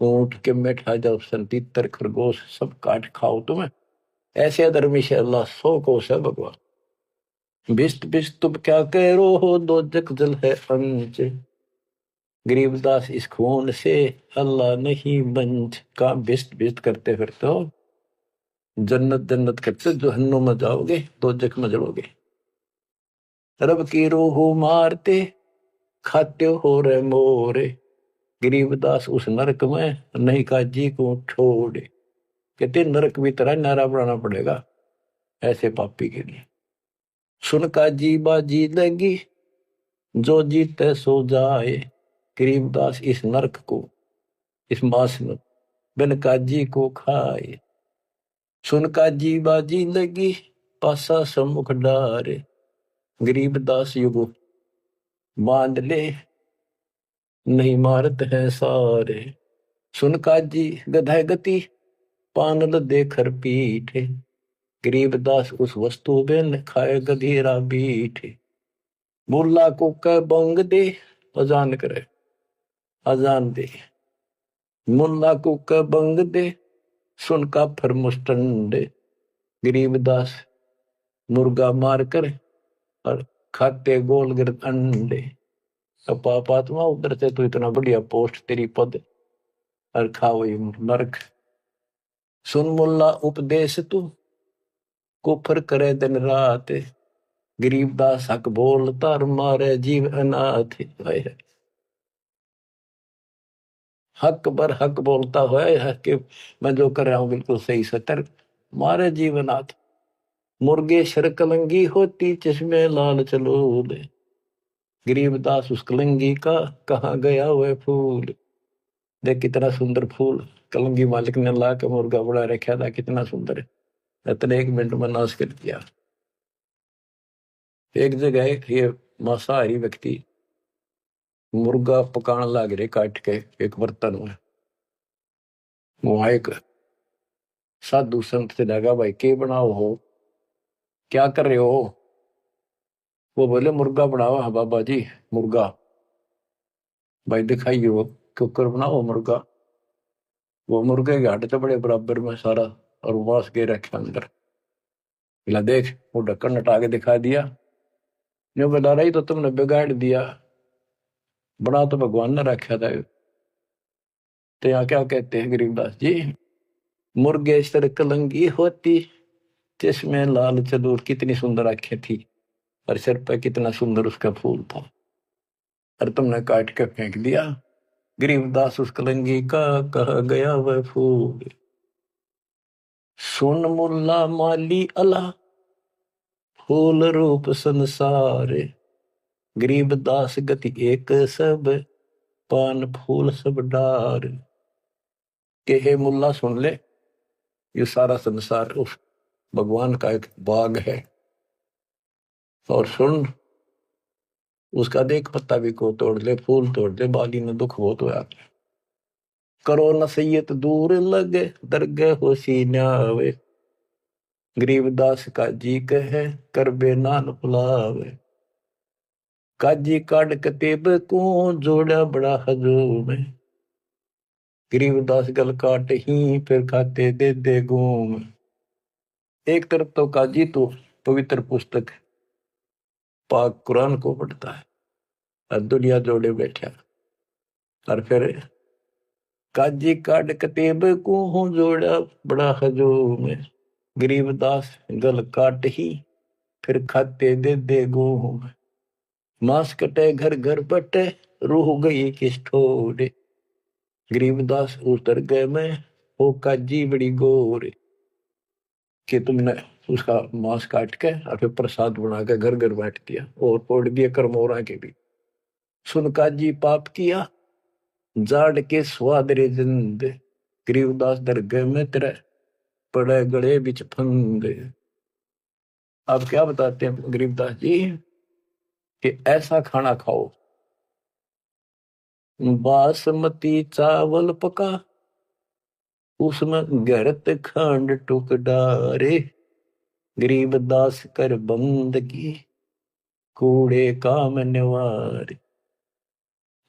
ऊंट के बैठा जाओ, सन तितर खरगोश सब काट खाओ तुम्हें, ऐसे अधर्मी से अल्लाह सो कोश है भगवान। बिस्त बिस्त तुम क्या कह रो हो, दो जग जल है अंच, गरीबदास इस खून से अल्लाह नहीं बंच। का बिस्त बिस्त करते फिरते हो, जन्नत जन्नत करते जहन्नुम में जाओगे, दो जग में जलोगे। रब की रूह मारते खाते हो रे मोरे। गरीबदास उस नरक में नहीं काजी को छोड़े। कहते नरक भी तरह नारा बनाना पड़ेगा ऐसे पापी के लिए। सुन काजी बाजी लगी जो जीते सो जाए। गरीबदास इस नरक को इस मास में बिन काजी को खाए। सुन काजी बाजी लगी पासा सम्मुख डारे। गरीबदास युगो बांध ले नहीं मारत है सारे। सुन काजी गधा गति पानल देकर पीठे। गरीबदास उस वस्तु बिन खाए गधीरा बीठे। मुल्ला को कह बंग दे अजान करे अजान दे। मुल्ला को कह बंग दे सुन का फर मुस्टंडे। गरीबदास मुर्गा मार कर और खाते गोल गिरद अंडे। अब पापात्मा उधर से तो इतना बढ़िया पोस्ट तेरी पद और खाओ ये नरक। सुन मुल्ला उपदेश तू कुफर करे दिन रात। गरीबदास हक बोलता और मारे जीव अनाथ। हक पर हक बोलता है कि मैं जो कर रहा हूं बिल्कुल सही सतर मारे जीव अनाथ। मुर्गे शर कलंगी होती चश्मे लाल चलो दे। गरीबदास उस कलंगी का कहाँ गया हुआ फूल। देख कितना सुंदर फूल कलंगी मालिक ने ला के मुर्गा बड़ा रखा था कितना सुंदर है। इतने 1 मिनट में नाश कर दिया। एक जगह ये मांसाहारी व्यक्ति मुर्गा पकाने लग रहे काट के एक बर्तन में। वहां एक साधु संत से लगा भाई के बनाओ हो क्या कर रहे हो। वो बोले मुर्गा बनाओ। हाँ बाबा जी मुर्गा। भाई दिखाइए वो कुकर बनाओ मुर्गा। वो मुर्गे के हड्डी तो बड़े बराबर में सारा और मांस के रखे अंदर। बोला देख वो ढक्कन हटा के दिखा दिया। जो बता रही तो तुमने बिगाड़ दिया बड़ा तो भगवान ने रखा था। तो यहाँ क्या कहते हैं गरीबदास जी। मुर्गे सर कलंगी होती जिसमें लाल चदूर कितनी सुंदर आंखें थी और सिर पर कितना सुंदर उसका फूल था और तुमने काट के फेंक दिया। गरीबदास उस कलंगी का कहा गया वह फूल। सुन मुल्ला माली अला फूल रूप संसार। गरीबदास गति एक सब पान फूल सब डार। के हे मुल्ला सुन ले ये सारा संसार उस भगवान का एक बाग है और सुन उसका देख पत्ता भी को तोड़ ले फूल तोड़ ले बाली में दुख हो तो यार। करो नसीहत दूर लगे दरगह होशी न्यावे। गरीबदास का जी कहे कर बे नान बुलावे। काजी काट कतेब को जोड़ा बड़ा हजूम। गरीबदास गल काट ही फिर खाते दे दे घूम। एक तरफ तो काजी तो पवित्र पुस्तक पाक कुरान को पढ़ता है और दुनिया जोड़े बैठा और फिर काजी काट कतेब को जोड़ा बड़ा हजूम। गरीबदास गल काट ही फिर खाते दे दे घूम। मांस कटे घर घर बटे रूह गई किस ठोरे। गरीबदास उतर गए मैं वो काजी बड़ी गोरे। कि तुमने उसका मांस काट के और फिर प्रसाद बना के घर घर बांट दिया और तोड़ दिए करमोरा के भी। सुन काजी पाप किया जाड़ के स्वाद रे जिंद। गरीबदास दरगाह में तेरे पड़े गले बिच फंदे। अब क्या बताते हैं गरीबदास जी कि ऐसा खाना खाओ बासमती चावल पका उसमें गरत खंड टुक डारे। गरीबदास कर बंदगी कूड़े काम निवार।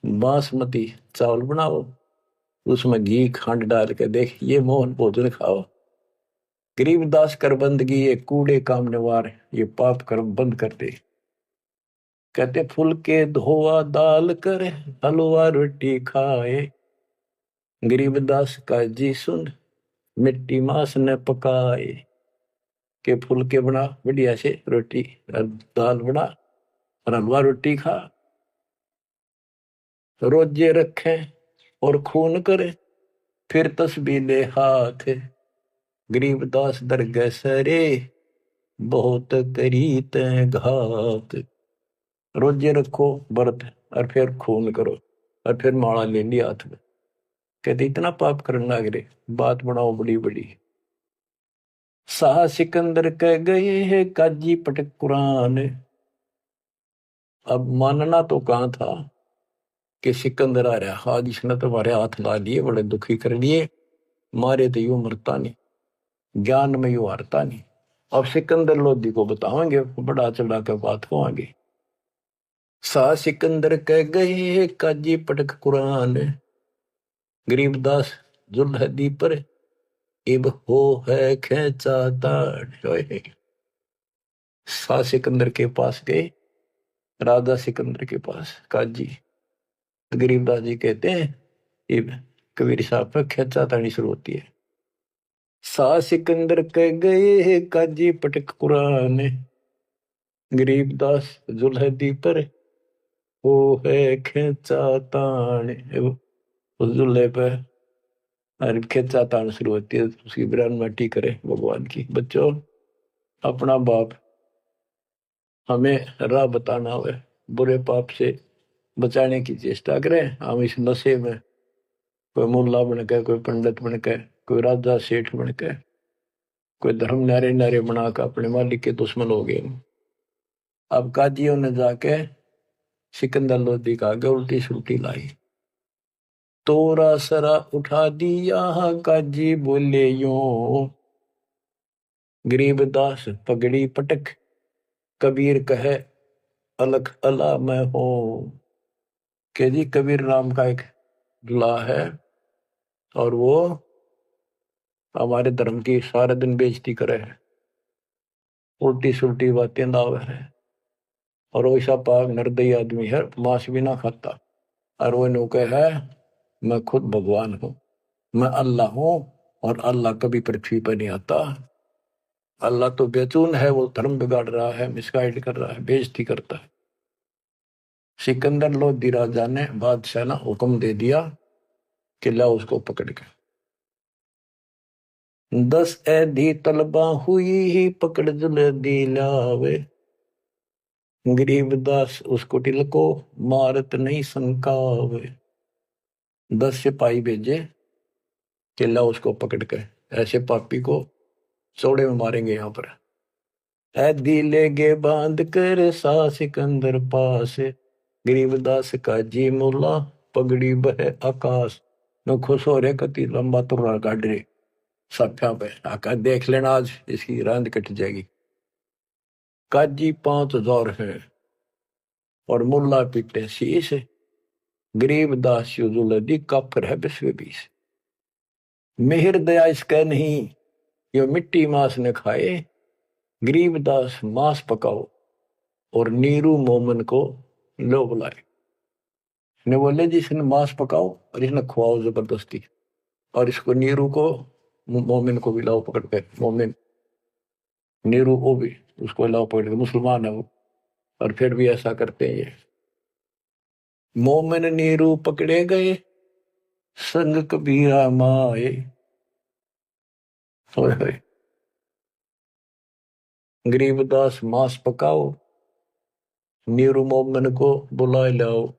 बासमती चावल बनाओ उसमें घी खंड डाल के देख ये मोहन भोजन खाओ। गरीबदास कर बंदगी ये कूड़े काम निवार ये पाप कर्म बंद कर दे। कहते फुल के धोआ दाल कर हलवा रोटी खाए। गरीबदास का जी सुन मिट्टी मांस न पकाए। के फुल के बना बढ़िया से रोटी और दाल बना और हलवा रोटी खा, रोजे रखे और खून करे, फिर तस्बीह ले हाथ, गरीबदास दरगह सरे, बहुत करी तै घात। रोजे रखो व्रत और फिर खून करो और फिर माला ले लिया हाथ में। कहते इतना पाप करने लग रहे, बात बनाओ बड़ी बड़ी। शाह सिकंदर कह गए है काजी पटक कुरान। अब मानना तो कहाँ था कि सिकंदर आ रहा, आज इसने तुम्हारे हाथ ला लिए, बड़े दुखी कर लिए, मारे तो यूं मरता नहीं, ज्ञान में यूं हारता नहीं। अब सिकंदर लोधी को बताओगे, बड़ा चढ़ा के बात को आगे। शाह सिकंदर कह गए है काजी पटक कुरान, गरीबदास जुल्हदी पर इब हो है खेचा ताड़। शाह सिकंदर के पास गए, राजा सिकंदर के पास काजी। गरीबदास जी कहते हैं इब कबीर साहब पर खेचा ताड़ी शुरू होती है। शाह सिकंदर कह गए है काजी पटक कुरान, गरीबदास जुल्हदी पर वो है खेचा ताड़। उस जुल्हे पर और खेचा तान शुरू होती है, उसकी बिरान माटी करे भगवान की। बच्चों, अपना बाप हमें राह बताना हो, बुरे पाप से बचाने की चेष्टा करें। हम इस नशे में कोई मुल्ला बन के, कोई पंडित बन के, कोई राजा सेठ बन के, कोई धर्म नारे नारे बना कर अपने मालिक के दुश्मन हो गए। अब काजियों ने जाके सिकंदर लोधी का आगे उल्टी सुल्टी लाई। तोरा सरा उठा दिया काजी बोले यूं, गरीबदास पगड़ी पटक, कबीर कहे अलख अला मैं हूं। के जी कबीर नाम का एक दुल्हा है और वो हमारे धर्म की सारे दिन बेइज्जती करे है, उल्टी सुल्टी बातें दावे है, और वैसा पाक निर्दयी आदमी है, मांस भी ना खाता। और वो नौके है मैं खुद भगवान हूं, मैं अल्लाह हूं, और अल्लाह कभी पृथ्वी पर नहीं आता। अल्लाह तो बेचून है, वो धर्म बिगाड़ रहा है, मिसगाइड कर रहा है, बेइज्जती करता है। सिकंदर लोधी राजा ने बादशाह ने हुक्म दे दिया कि लाओ उसको पकड़ के। 10 ऐधी तलबा हुई ही पकड़ जुल्हदी लावे, गरीबदास उसको टिल को मारत नहीं संकावे। 10 सिपाही भेजे कि लाओ उसको पकड़ के, ऐसे पापी को चौड़े में मारेंगे यहाँ पर। ऐदी ले गे बांध कर सा सिकंदर पास, गरीबदास का जी मुला पगड़ी बह आकाश। न खुश हो रहे कति लंबा तुर्रा काट रहे साफिया पे, आका देख लेना आज इसकी रांद कट जाएगी। काजी 5000 है और मुल्ला पिटे शीश, गरीबदास जुल्हदी काफर है 20 मेहर दया इसका नहीं, यो मिट्टी मांस न खाए, गरीबदास मांस पकाओ और नीरू मोमन को लो बुलाए। ने बोले जी इसने मांस पकाओ और इसने खुआओ जबरदस्ती, और इसको नीरू को मोमिन को भी लाओ पकड़ के। मोमिन नीरू वो भी उसको लाओ पकड़ के, मुसलमान है वो, और फिर भी ऐसा करते हैं ये। मोमिन नीरू पकड़े गए संग कबीरा माए। गरीबदास मांस पकाओ, नीरू मोमिन को बुलाए लाओ,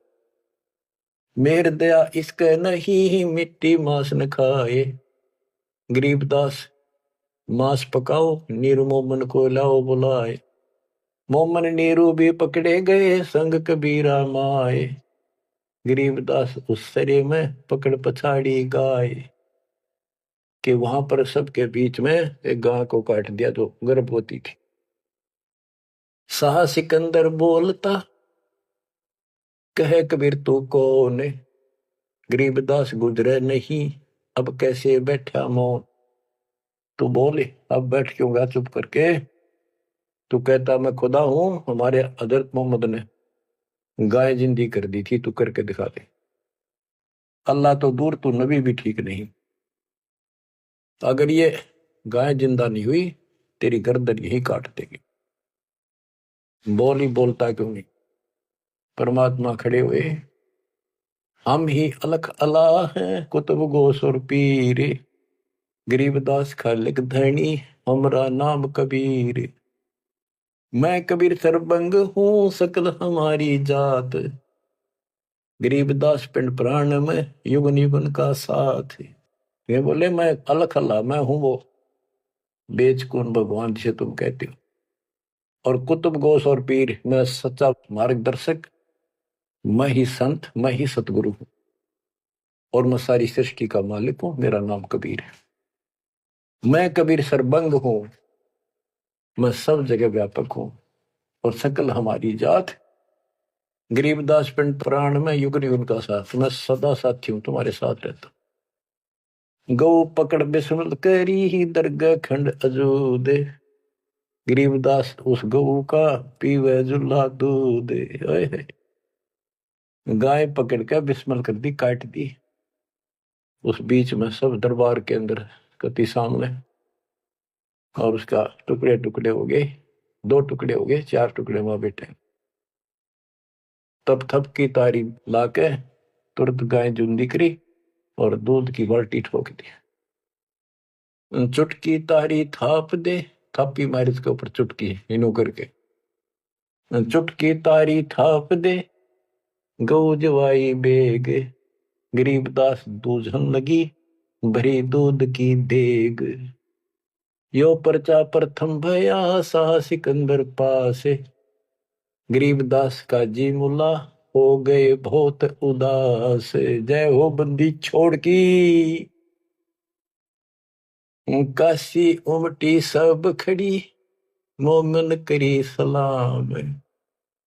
मेर दया इसके नहीं मिट्टी मांस न खाए। गरीबदास मांस पकाओ, नीरू मोमन को लाओ बुलाए, मोमन नीरू भी पकड़े गए संग कबीरा माए। गरीबदास उस सरे में पकड़ पछाड़ी गाय, कि वहां पर सबके बीच में एक गाय को काट दिया जो गर्भवती थी। शाह सिकंदर बोलता कहे कबीर तू कौन, गरीबदास गुजरे नहीं अब कैसे बैठा मौन। तू बोले अब बैठ क्यों गया चुप करके, तू कहता मैं खुदा हूं, हमारे हजरत मोहम्मद ने गाय जिंदी कर दी थी, तू करके दिखा दे। अल्लाह तो दूर, तू नबी भी ठीक नहीं। अगर ये गाय जिंदा नहीं हुई, तेरी गर्दन यही काट देगी। बोल ही बोलता क्यों नहीं। परमात्मा खड़े हुए, हम ही अलख अला हैं कुतुब गोस और पीर, गरीबदास खालिक धनी हमरा नाम कबीर। मैं कबीर सरबंग हूँ सकल हमारी जात, गरीबदास पिंड प्राण में युगन युगन का साथ। ये बोले मैं अलख अल्लाह, मैं हूं वो बेचकुन भगवान जिसे तुम कहते हो, और कुतुब गोस और पीर, मैं सच्चा मार्गदर्शक, मैं ही संत, मैं ही सतगुरु हूं, और मैं सारी सृष्टि का मालिक हूं, मेरा नाम कबीर है। मैं कबीर सरबंग हूं, मैं सब जगह व्यापक हूं, और सकल हमारी जात, गरीबदास पिंड प्राण में युग युग का साथ, मैं सदा साथी हूं, तुम्हारे साथ रहता हूं। गौ पकड़ बिस्मल करी ही दरगाह खंड अजूद, गरीबदास उस गऊ का पीवे जुल्ला दूध। गाय पकड़ कर बिस्मल कर दी, काट दी, उस बीच में सब दरबार के अंदर कति सामने, और उसका टुकड़े टुकड़े हो गए, 2 टुकड़े हो गए, 4 टुकड़े वहां बैठे। तब थप की तारी लाके तुरंत गाय जुंदी करी और दूध की बाल्टी ठोक दी। चुटकी तारी थाप दे, थापी मारी उसके ऊपर चुटकी इनो करके, चुटकी तारी थाप दे गऊ जवाई बेग, गरीबदास दूझन लगी भरी दूध की देग। यो पर्चा प्रथम भया साह सिकंदर पास, गरीबदास का जी मुला हो गए बहुत उदास। जय हो बंदी छोड़ की, काशी उमटी सब खड़ी, मोमन करी सलाम,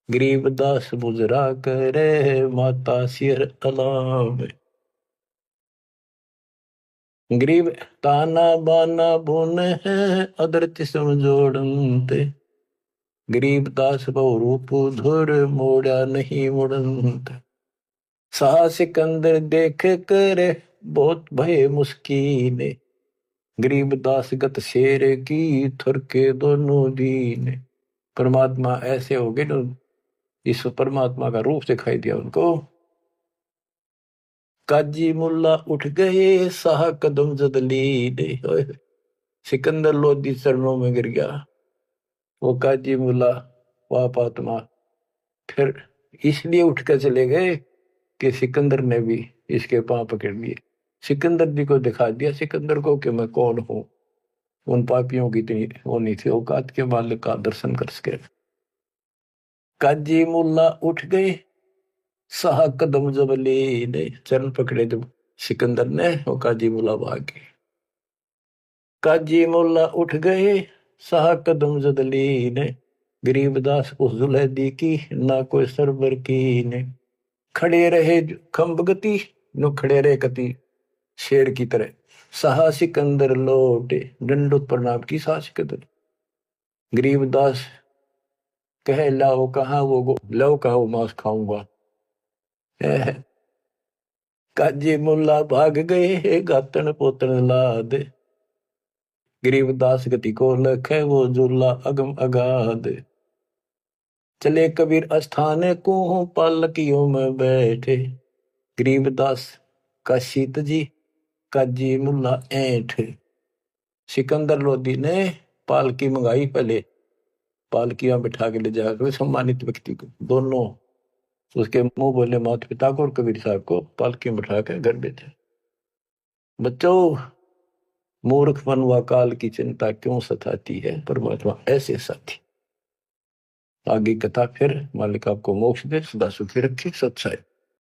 गरीबदास मुजरा करे माता सिर अलाम। गरीब ताना बाना बुन है अदरच समझोड़ते, गरीबदास बहु रूप धुर मोड़ा नहीं मुड़ंत। साह सिकंदर देख कर बहुत भय मुस्कीन, गरीबदास गत शेर की थुर के दोनों दीन। परमात्मा ऐसे हो गए तो इस परमात्मा का रूप दिखाई दिया उनको। काजी मुल्ला उठ गए साह कदम जदलीन, सिकंदर लोधी चरणों में गिर गया। वो काजी मुल्ला पाप आत्मा फिर इसलिए उठ कर चले गए कि सिकंदर ने भी इसके पांव पकड़ लिए, सिकंदर जी को दिखा दिया सिकंदर को कि मैं कौन हूं। उन पापियों की इतनी वो नहीं थी औकात के मालिक का दर्शन कर सके। काजी मुल्ला उठ गए साह कदम जबली ने, चरण पकड़े जब सिकंदर ने, वो काजी मुल्ला भाग गए। काजी मुल्ला उठ गए साह कदम जदली ने, गरीबदास उस जुलैदी की ना कोई सरबर की ने। खड़े रहे खम्ब गति, नो खड़े रहे कति शेर की तरह। साह सिकंदर लौटे, दंडोत प्रणाम की साह सिकंदर। गरीबदास कहे लाओ कहा वो, लाओ कहा वो मांस खाऊंगा। काजी मुल्ला भाग गए गातन पोतन लाद, गरीबदास गति को लखे वो झूला अगम अगाध। चले कबीर अस्थान को पालकियों में बैठे, गरीबदास का शीत जी काजी मुल्ला ऐठ। सिकंदर लोधी ने पालकी मंगाई, पहले पालकियां बिठा के ले जाकर सम्मानित व्यक्ति को, दोनों उसके मुंह बोले माता पिता को और कबीर साहब को पालकी में बिठा कर घर भेजा। बच्चों, मूर्ख मन व काल की चिंता क्यों सताती है, परमात्मा ऐसे साथी। आगे कथा फिर, मालिक आपको मोक्ष दे, सदा सुखी रखे, सत्साई।